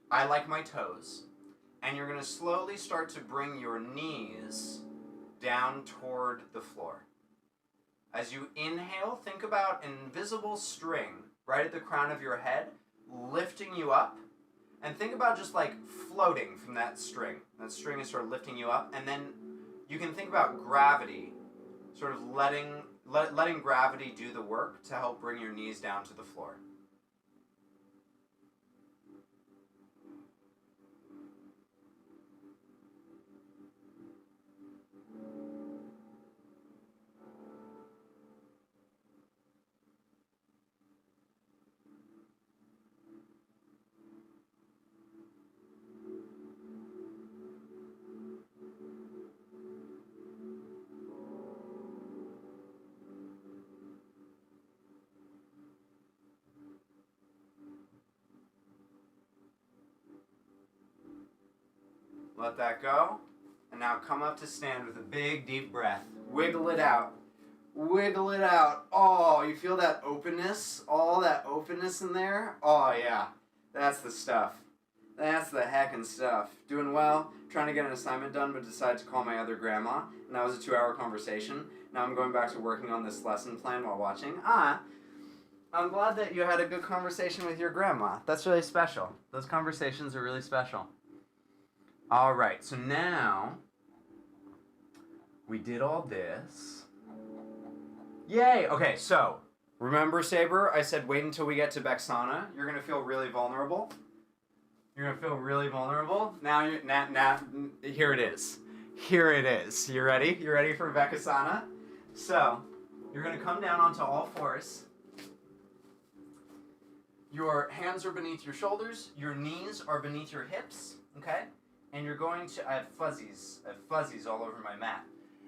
I like my toes. And you're going to slowly start to bring your knees down toward the floor. As you inhale, think about an invisible string right at the crown of your head, lifting you up. And think about just like floating from that string. That string is sort of lifting you up. And then you can think about gravity, sort of letting gravity do the work to help bring your knees down to the floor. Let that go. And now come up to stand with a big, deep breath. Wiggle it out. Wiggle it out. Oh, you feel that openness? All that openness in there? Oh, yeah. That's the stuff. That's the heckin' stuff. Doing well, trying to get an assignment done, but decided to call my other grandma, and that was a 2-hour conversation. Now I'm going back to working on this lesson plan while watching. I'm glad that you had a good conversation with your grandma. That's really special. Those conversations are really special. All right, so now we did all this. Yay! Okay, so remember, Saber, I said wait until we get to Vexana. You're gonna feel really vulnerable. You're gonna feel really vulnerable. Now here it is. Here it is. You ready? You ready for Vexana? So you're gonna come down onto all fours. Your hands are beneath your shoulders. Your knees are beneath your hips. Okay? And you're going to. I have fuzzies all over my mat.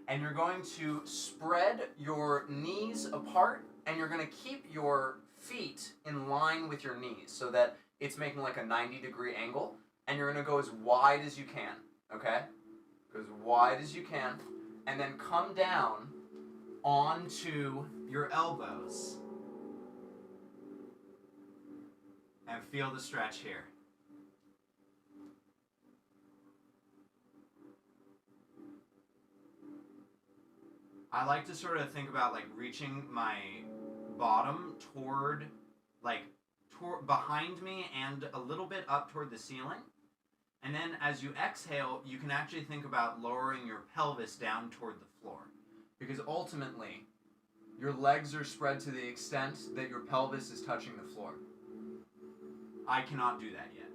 And you're going to spread your knees apart, and you're going to keep your feet in line with your knees so that it's making like a 90-degree angle, and you're going to go as wide as you can, okay? Go as wide as you can, and then come down onto your elbows and feel the stretch here. I like to sort of think about like reaching my bottom toward behind me and a little bit up toward the ceiling. And then as you exhale, you can actually think about lowering your pelvis down toward the floor. Because ultimately, your legs are spread to the extent that your pelvis is touching the floor. I cannot do that yet.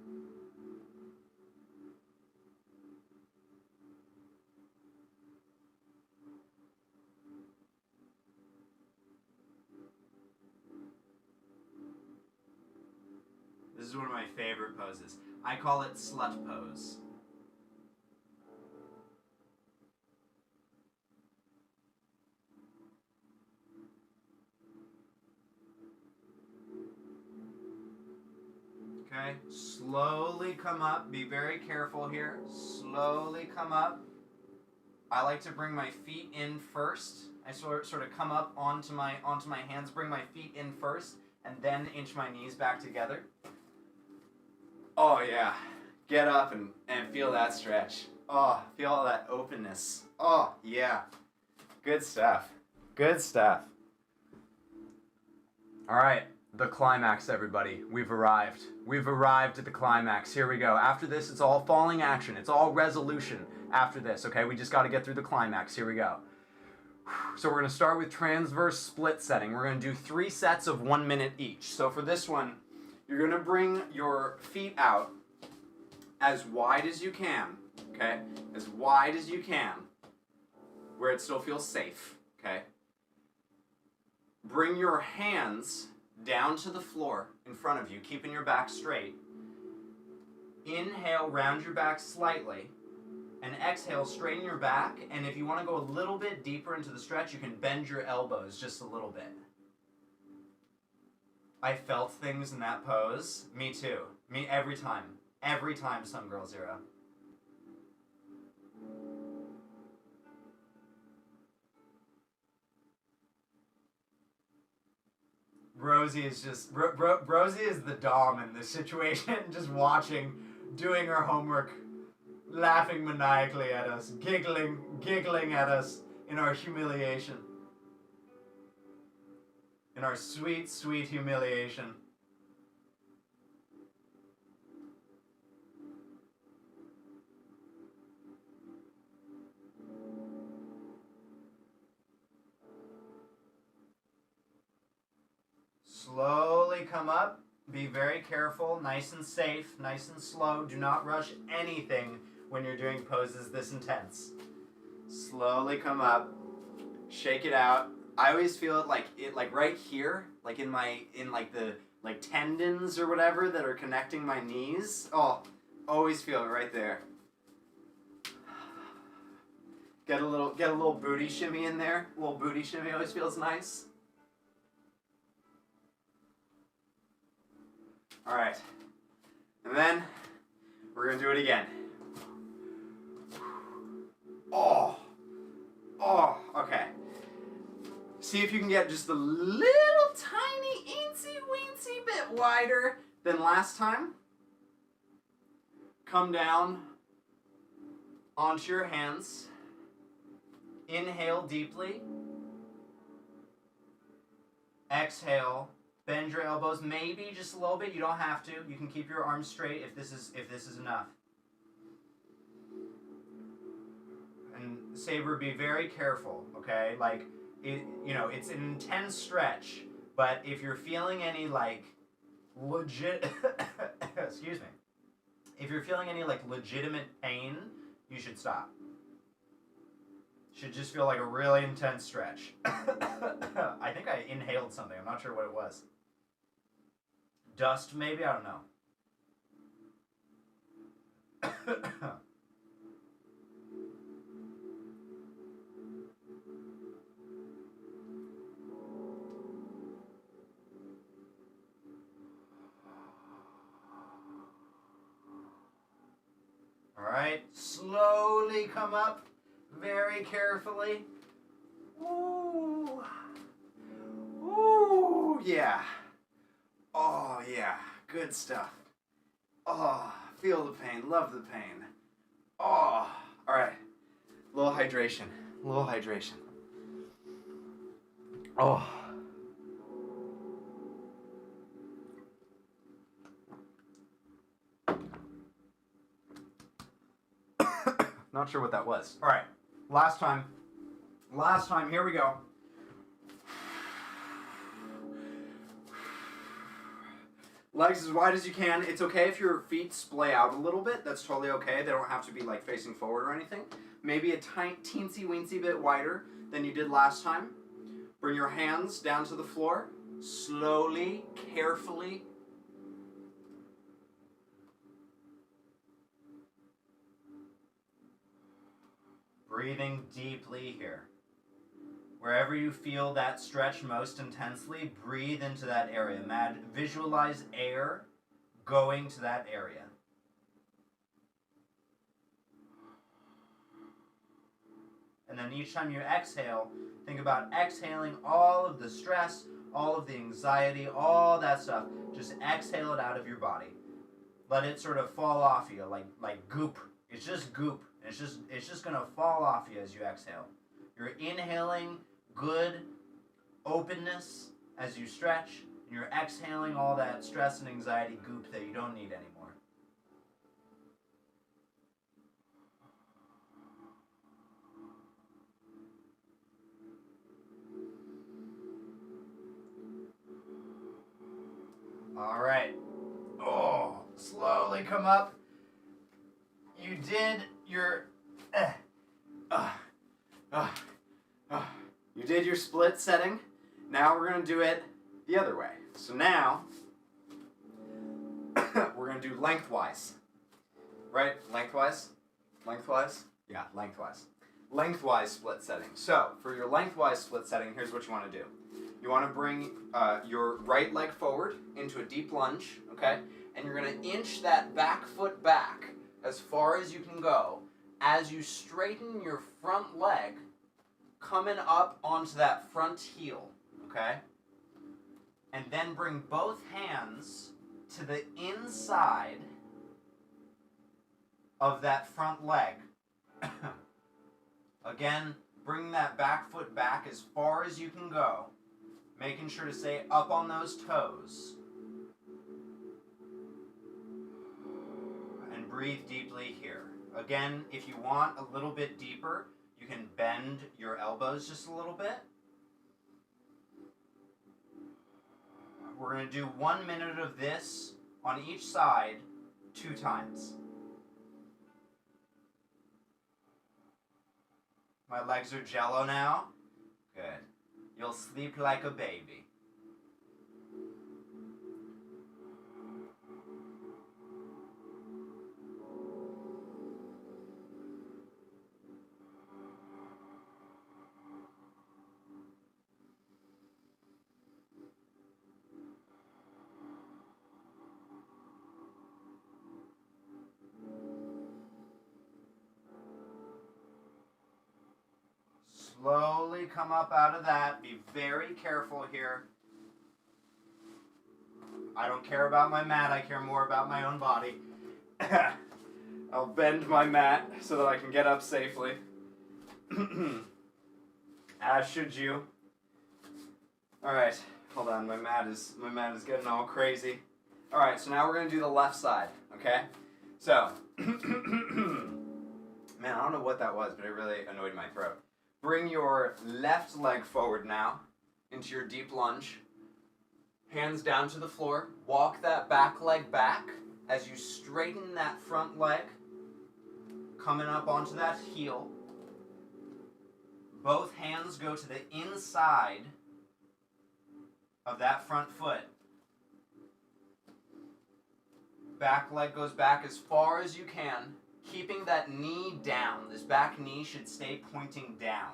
This is one of my favorite poses. I call it slut pose. Okay, slowly come up. Be very careful here. Slowly come up. I like to bring my feet in first. I sort of come up onto my hands, bring my feet in first, and then inch my knees back together. Oh yeah, get up and feel that stretch. Oh, feel all that openness. Oh yeah, good stuff. Good stuff. All right, the climax, everybody. We've arrived. We've arrived at the climax. Here we go. After this, it's all falling action. It's all resolution after this, okay? We just got to get through the climax. Here we go. So we're going to start with transverse split setting. We're going to do 3 sets of 1 minute each. So for this one, you're going to bring your feet out as wide as you can, okay? As wide as you can, where it still feels safe, okay? Bring your hands down to the floor in front of you, keeping your back straight. Inhale, round your back slightly, and exhale, straighten your back, and if you want to go a little bit deeper into the stretch, you can bend your elbows just a little bit. I felt things in that pose. Me too. Me every time. Every time, Some Girl Zero. Rosie is just... Rosie is the dom in this situation, just watching, doing her homework, laughing maniacally at us, giggling at us in our humiliation. In our sweet, sweet humiliation. Slowly come up. Be very careful, nice and safe, nice and slow. Do not rush anything when you're doing poses this intense. Slowly come up. Shake it out. I always feel it like right here, like in the tendons or whatever that are connecting my knees. Oh, always feel it right there. Get a little booty shimmy in there. A little booty shimmy always feels nice. All right, and then we're gonna do it again. Oh, okay. See if you can get just a little tiny, eensy-weensy bit wider than last time. Come down onto your hands. Inhale deeply. Exhale. Bend your elbows, maybe just a little bit. You don't have to. You can keep your arms straight if this is enough. And Saber, be very careful, okay? Like, it's an intense stretch, but if you're feeling any like legit, excuse me, if you're feeling any like legitimate pain, you should stop. Should just feel like a really intense stretch. I think I inhaled something. I'm not sure what it was. Dust, maybe? I don't know. All right, slowly come up, very carefully. Ooh. Ooh, yeah. Oh, yeah, good stuff. Oh, feel the pain, love the pain. Oh, all right. A little hydration. Oh. Not sure what that was. All right, last time, here we go. Legs as wide as you can. It's okay if your feet splay out a little bit. That's totally okay. They don't have to be like facing forward or anything. Maybe a teensy-weensy bit wider than you did last time. Bring your hands down to the floor. Slowly, carefully. Breathing deeply here. Wherever you feel that stretch most intensely, breathe into that area. Visualize air going to that area. And then each time you exhale, think about exhaling all of the stress, all of the anxiety, all that stuff. Just exhale it out of your body. Let it sort of fall off you like goop. It's just goop. It's just gonna fall off you as you exhale. You're inhaling good openness as you stretch, and you're exhaling all that stress and anxiety goop that you don't need anymore. All right. Oh, slowly come up. You did your you did your split setting. Now we're going to do it the other way. So now we're going to do lengthwise. Right? Lengthwise? Yeah, lengthwise. Lengthwise split setting. So for your lengthwise split setting, here's what you want to do. You want to bring your right leg forward into a deep lunge, okay? And you're going to inch that back foot back as far as you can go as you straighten your front leg coming up onto that front heel, okay? And then bring both hands to the inside of that front leg. Again, bring that back foot back as far as you can go, making sure to stay up on those toes. And breathe deeply here. Again, if you want a little bit deeper, you can bend your elbows just a little bit. We're going to do 1 minute of this on each side 2 times. My legs are jello now. Good. You'll sleep like a baby. Slowly Slowly come up out of that. Be very careful here. I don't care about my mat, I care more about my own body. I'll bend my mat so that I can get up safely. As should you. Alright, hold on, my mat is getting all crazy. Alright, so now we're gonna do the left side, okay? So man, I don't know what that was, but it really annoyed my throat. Bring your left leg forward now into your deep lunge. Hands down to the floor. Walk that back leg back as you straighten that front leg, coming up onto that heel. Both hands go to the inside of that front foot. Back leg goes back as far as you can, keeping that knee down. This back knee should stay pointing down,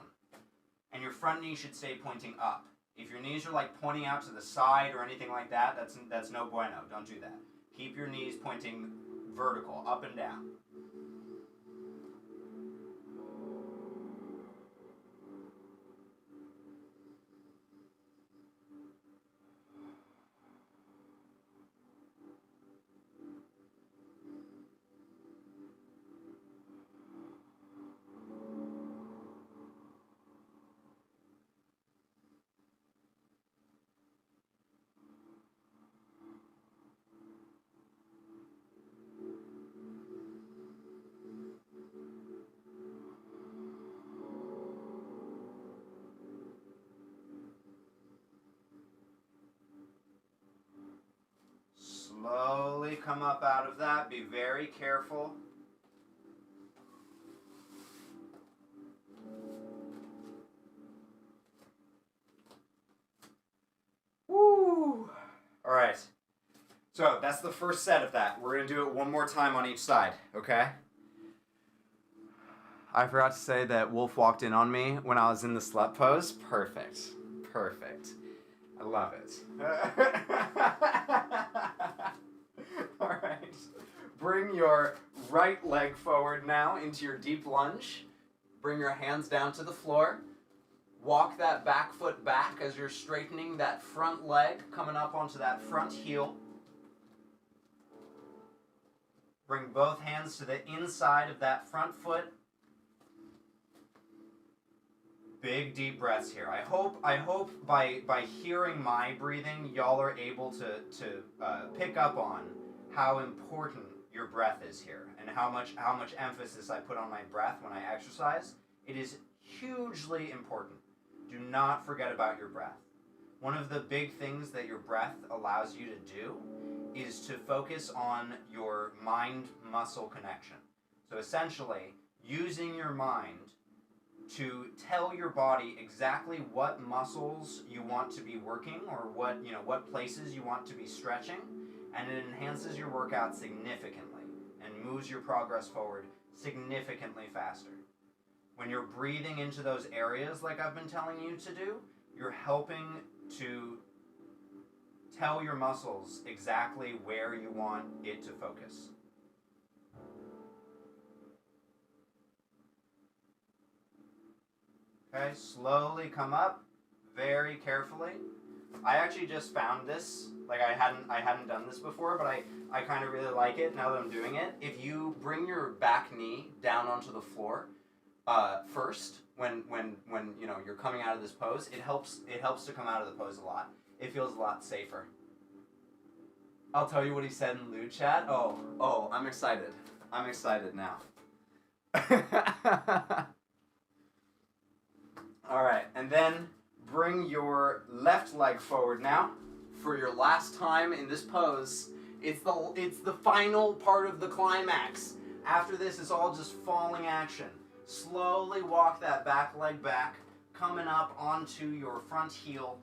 and your front knee should stay pointing up. If your knees are like pointing out to the side or anything like that, that's no bueno. Don't do that. Keep your knees pointing vertical, up and down. Slowly come up out of that. Be very careful. Woo! All right. So that's the first set of that. We're going to do it one more time on each side, okay? I forgot to say that Wolf walked in on me when I was in the slut pose. Perfect. Perfect. I love it. All right. Bring your right leg forward now into your deep lunge. Bring your hands down to the floor. Walk that back foot back as you're straightening that front leg, coming up onto that front heel. Bring both hands to the inside of that front foot. Big deep breaths here. I hope by hearing my breathing, y'all are able to pick up on how important your breath is here and how much emphasis I put on my breath when I exercise. It is hugely important. Do not forget about your breath. One of the big things that your breath allows you to do is to focus on your mind-muscle connection. So essentially, using your mind to tell your body exactly what muscles you want to be working or what places you want to be stretching, and it enhances your workout significantly and moves your progress forward significantly faster. When you're breathing into those areas like I've been telling you to do, you're helping to tell your muscles exactly where you want it to focus. Okay, slowly come up, very carefully. I actually just found this, like I hadn't done this before, but I kind of really like it now that I'm doing it. If you bring your back knee down onto the floor first, when you're coming out of this pose, it helps to come out of the pose a lot. It feels a lot safer. I'll tell you what he said in Lewd Chat. Oh, I'm excited. I'm excited now. All right, and then bring your left leg forward now for your last time in this pose. It's the final part of the climax. After this, it's all just falling action. Slowly walk that back leg back, coming up onto your front heel.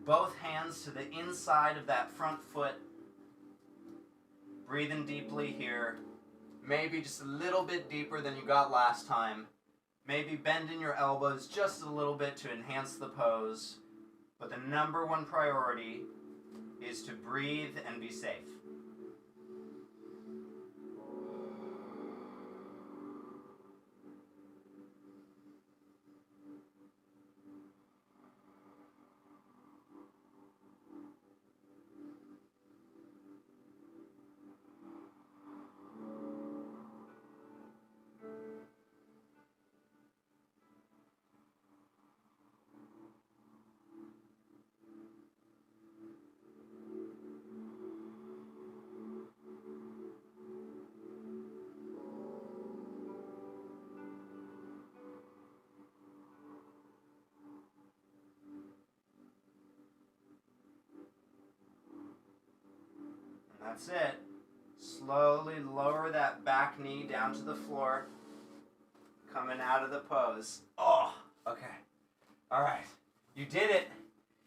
Both hands to the inside of that front foot. Breathing deeply here. Maybe just a little bit deeper than you got last time. Maybe bending your elbows just a little bit to enhance the pose. But the number one priority is to breathe and be safe. That's it. Slowly lower that back knee down to the floor. Coming out of the pose. Oh, okay. All right. You did it.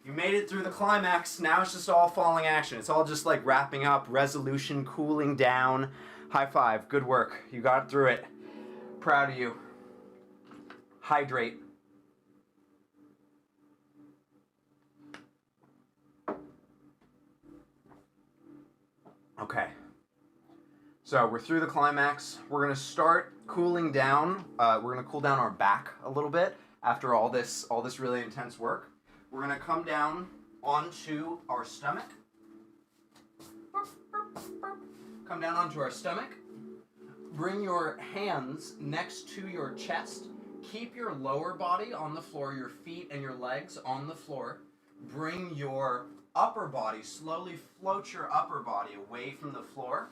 You made it through the climax. Now it's just all falling action. It's all just like wrapping up, resolution, cooling down. High five. Good work. You got through it. Proud of you. Hydrate. Okay. So we're through the climax. We're gonna start cooling down. We're gonna cool down our back a little bit after all this really intense work. We're gonna come down onto our stomach. Come down onto our stomach. Bring your hands next to your chest. Keep your lower body on the floor, your feet and your legs on the floor. Bring your upper body, slowly float your upper body away from the floor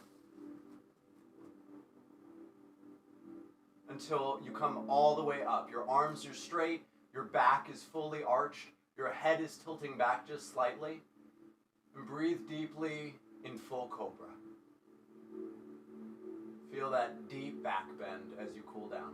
until you come all the way up. Your arms are straight, your back is fully arched, your head is tilting back just slightly. And breathe deeply in full cobra. Feel that deep back bend as you cool down.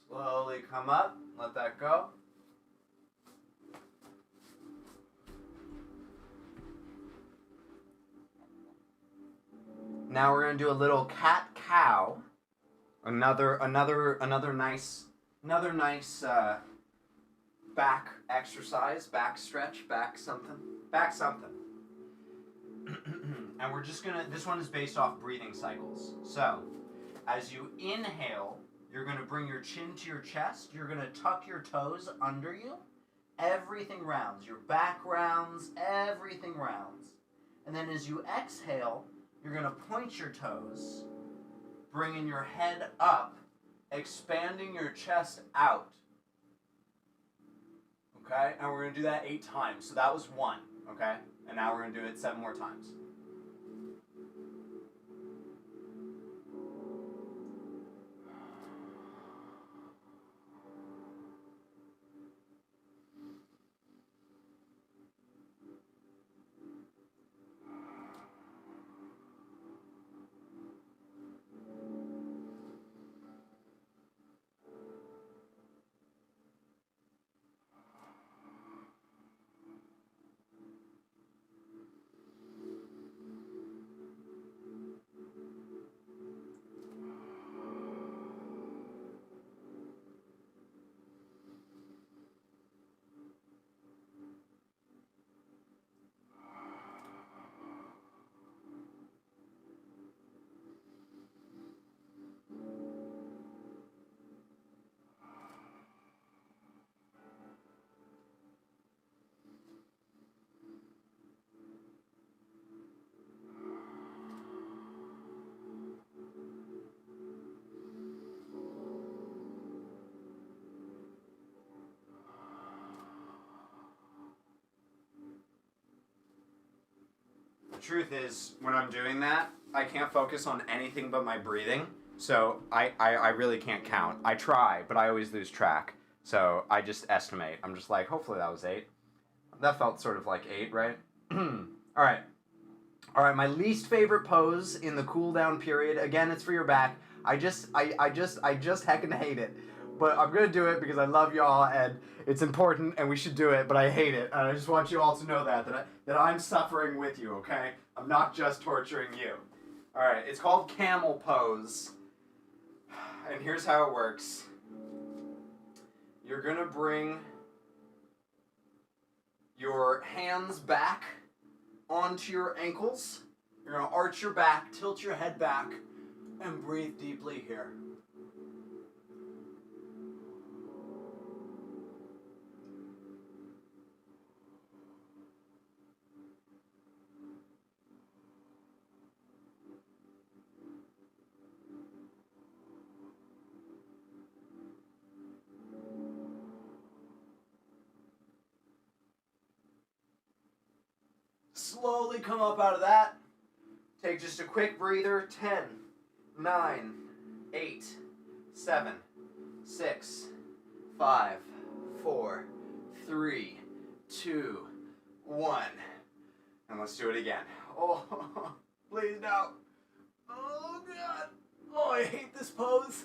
Slowly come up, let that go. Now we're gonna do a little cat-cow. Another nice back exercise, back stretch, back something. And we're just gonna, this one is based off breathing cycles. So, as you inhale, you're gonna bring your chin to your chest, you're gonna tuck your toes under you, everything rounds, your back rounds, everything rounds. And then as you exhale, you're gonna point your toes, bringing your head up, expanding your chest out. Okay, and we're gonna do that 8 times. So that was 1, okay? And now we're gonna do it 7 more times. The truth is, when I'm doing that, I can't focus on anything but my breathing, so I really can't count. I try, but I always lose track, so I just estimate. I'm just like, hopefully that was 8. That felt sort of like 8, right? Alright, my least favorite pose in the cool down period, again, it's for your back. I just heckin' hate it. But I'm gonna do it because I love y'all and it's important and we should do it, but I hate it. And I just want you all to know that I'm suffering with you, okay? I'm not just torturing you. Alright, it's called camel pose. And here's how it works. You're gonna bring your hands back onto your ankles. You're gonna arch your back, tilt your head back, and breathe deeply here. slowly come up out of that. Take just a quick breather. 10, 9, 8, 7, 6, 5, 4, 3, 2, 1. And let's do it again. Oh, please no. Oh, God. Oh, I hate this pose.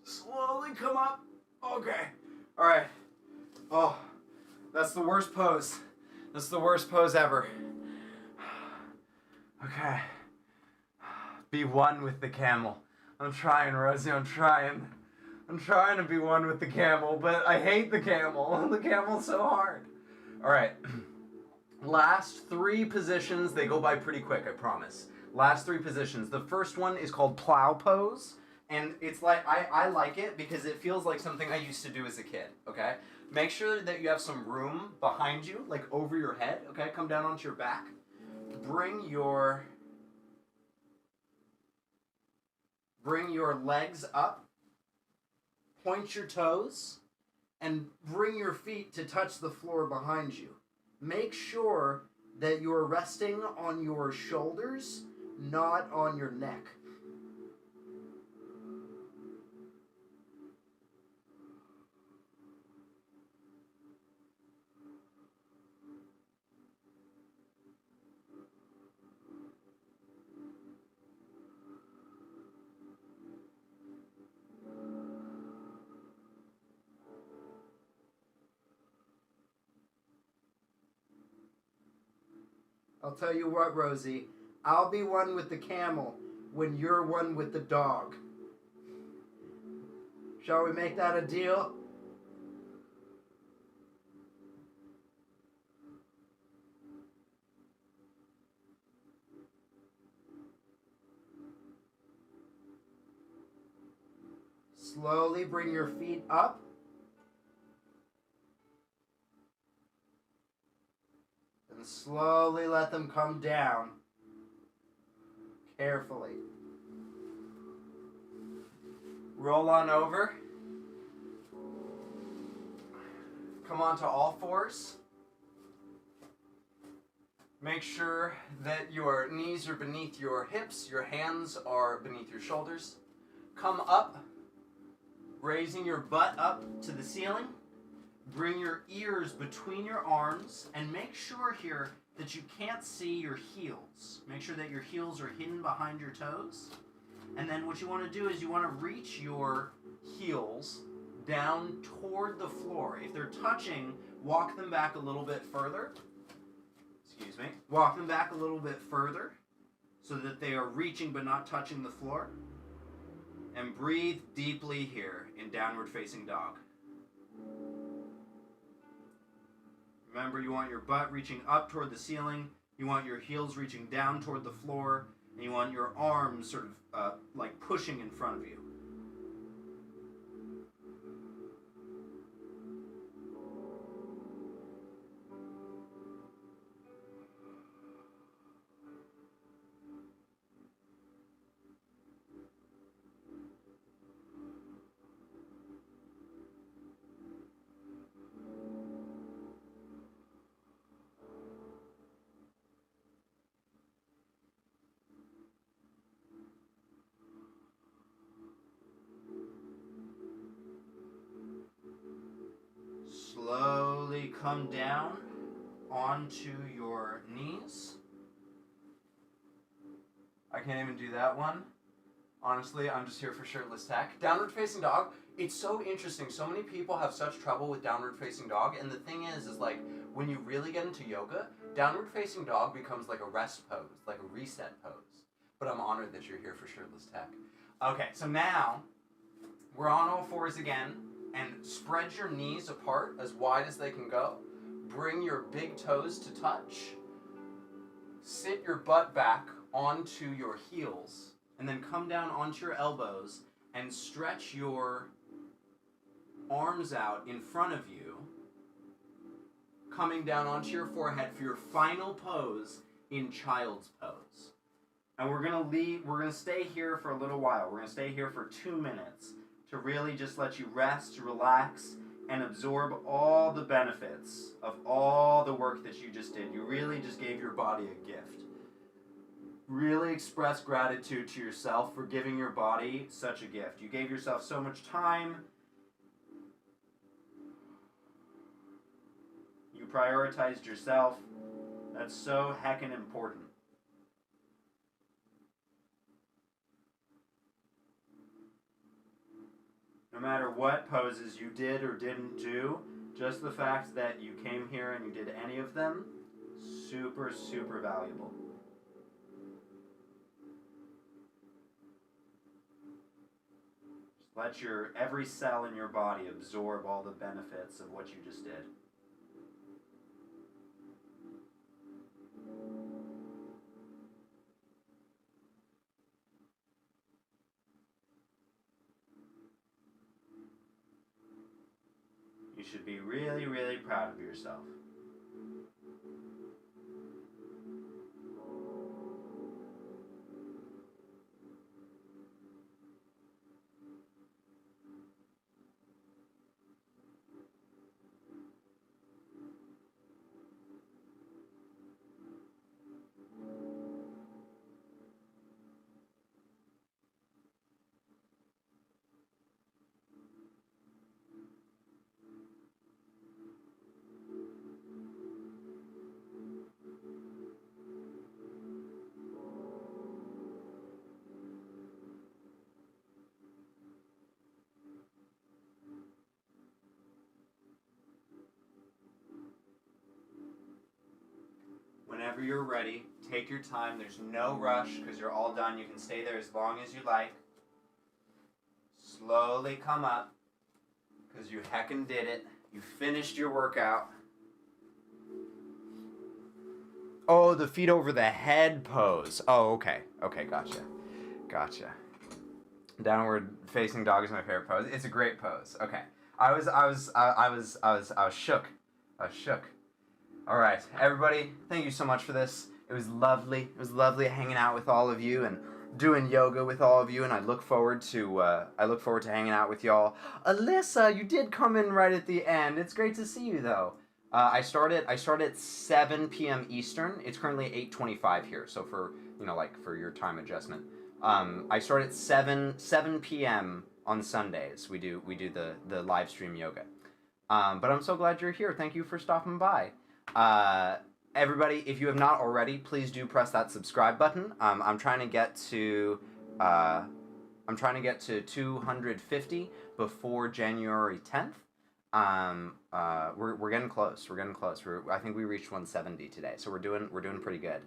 Slowly come up. Okay. All right. Oh, that's the worst pose. That's the worst pose ever. Okay. Be one with the camel. I'm trying, Rosie. I'm trying. I'm trying to be one with the camel, but I hate the camel. The camel's so hard. All right. Last 3 positions. They go by pretty quick, I promise. Last 3 positions. The first one is called plow pose. And it's like, I like it because it feels like something I used to do as a kid, okay? Make sure that you have some room behind you, like over your head, okay? Come down onto your back. Bring your legs up. Point your toes. And bring your feet to touch the floor behind you. Make sure that you're resting on your shoulders, not on your neck. I'll tell you what, Rosie. I'll be one with the camel when you're one with the dog. Shall we make that a deal? Slowly bring your feet up. And slowly let them come down. Carefully. Roll on over. Come onto all fours. Make sure that your knees are beneath your hips, your hands are beneath your shoulders. Come up, raising your butt up to the ceiling. Bring your ears between your arms and make sure here that you can't see your heels. Make sure that your heels are hidden behind your toes. And then what you want to do is you want to reach your heels down toward the floor. If they're touching, walk them back a little bit further. Excuse me. Walk them back a little bit further so that they are reaching but not touching the floor. And breathe deeply here in downward facing dog. Remember, you want your butt reaching up toward the ceiling, you want your heels reaching down toward the floor, and you want your arms sort of like pushing in front of you. Slowly come down onto your knees. I can't even do that one. Honestly, I'm just here for shirtless tech. Downward facing dog, it's so interesting. So many people have such trouble with downward facing dog, and the thing is like, when you really get into yoga, downward facing dog becomes like a rest pose, like a reset pose. But I'm honored that you're here for shirtless tech. Okay, so now, we're on all fours again. And spread your knees apart as wide as they can go. Bring your big toes to touch. Sit your butt back onto your heels. and then come down onto your elbows and stretch your arms out in front of you, coming down onto your forehead for your final pose in child's pose. And we're gonna stay here for a little while. We're gonna stay here for 2 minutes to really just let you rest, relax, and absorb all the benefits of all the work that you just did. You really just gave your body a gift. Really express gratitude to yourself for giving your body such a gift. You gave yourself so much time. You prioritized yourself. That's so heckin' important. No matter what poses you did or didn't do, just the fact that you came here and you did any of them, super, super valuable. Just let every cell in your body absorb all the benefits of what you just did. You should be really, really proud of yourself. Whenever you're ready, take your time. There's no rush because you're all done. You can stay there as long as you like. Slowly come up because you heckin' did it. You finished your workout. Oh, the feet over the head pose. Oh, okay. Okay, gotcha. Downward facing dog is my favorite pose. It's a great pose. Okay. I was shook. I was shook. All right, everybody, thank you so much for this. It was lovely. It was lovely hanging out with all of you and doing yoga with all of you, and I look forward to hanging out with y'all. Alyssa, you did come in right at the end. It's great to see you though. I started at 7 p.m. Eastern. It's currently 8:25 here, so for for your time adjustment. I start at 7 p.m. on Sundays. We do the live stream yoga. But I'm so glad you're here. Thank you for stopping by. Everybody, if you have not already, please do press that subscribe button. I'm trying to get to 250 before January 10th. We're getting close. I think we reached 170 today, so we're doing pretty good.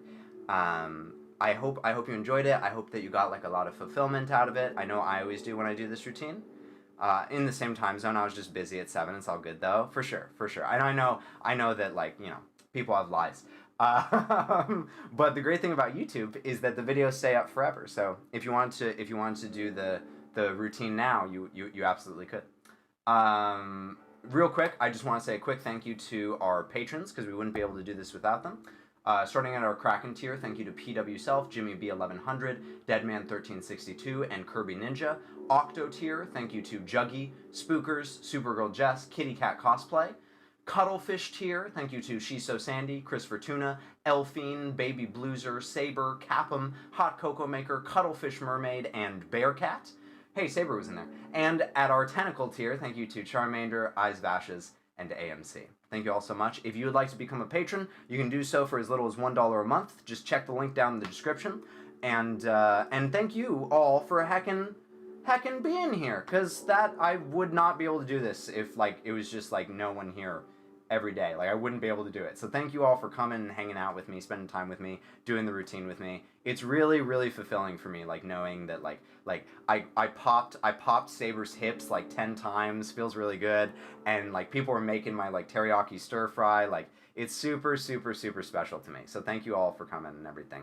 I hope you enjoyed it. I hope that you got a lot of fulfillment out of it. I know I always do when I do this routine. In the same time zone, I was just busy at 7. It's all good though, for sure. And I know that people have lives. But the great thing about YouTube is that the videos stay up forever. So if you want to do the routine now, you absolutely could. Real quick, I just want to say a quick thank you to our patrons because we wouldn't be able to do this without them. Starting at our Kraken tier, thank you to PW Self, Jimmy B1100, Deadman1362, and Kirby Ninja. Octo tier, thank you to Juggy, Spookers, Supergirl Jess, Kitty Cat Cosplay. Cuttlefish tier, thank you to Shiso Sandy, Chris Fortuna, Elfine, Baby Blueser, Saber, Capum, Hot Cocoa Maker, Cuttlefish Mermaid, and Bearcat. Hey, Saber was in there. And at our Tentacle tier, thank you to Charmander, Eyes Vashes, and AMC. Thank you all so much. If you would like to become a patron, you can do so for as little as $1 a month. Just check the link down in the description. And thank you all for heckin' being here, because that I would not be able to do this if it was just no one here every day. I wouldn't be able to do it. So thank you all for coming and hanging out with me, spending time with me, doing the routine with me. It's really, really fulfilling for me, knowing that I popped Saber's hips 10 times, feels really good, and people were making my teriyaki stir fry. It's super, super, super special to me. So thank you all for coming and everything.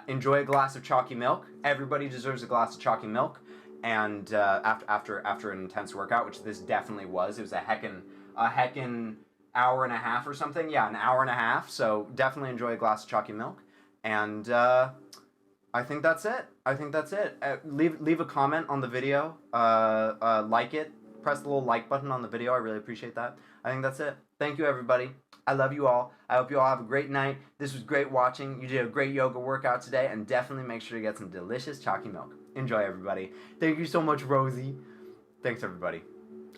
Enjoy a glass of chalky milk. Everybody deserves a glass of chalky milk. And after an intense workout, which this definitely was, it was a heckin' hour and a half or something. Yeah, an hour and a half. So definitely enjoy a glass of chalky milk. And I think that's it. Leave a comment on the video. Like it. Press the little like button on the video. I really appreciate that. I think that's it. Thank you, everybody. I love you all. I hope you all have a great night. This was great watching. You did a great yoga workout today, and definitely make sure to get some delicious chalky milk. Enjoy, everybody. Thank you so much, Rosie. Thanks, everybody.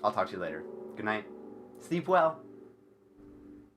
I'll talk to you later. Good night. Sleep well.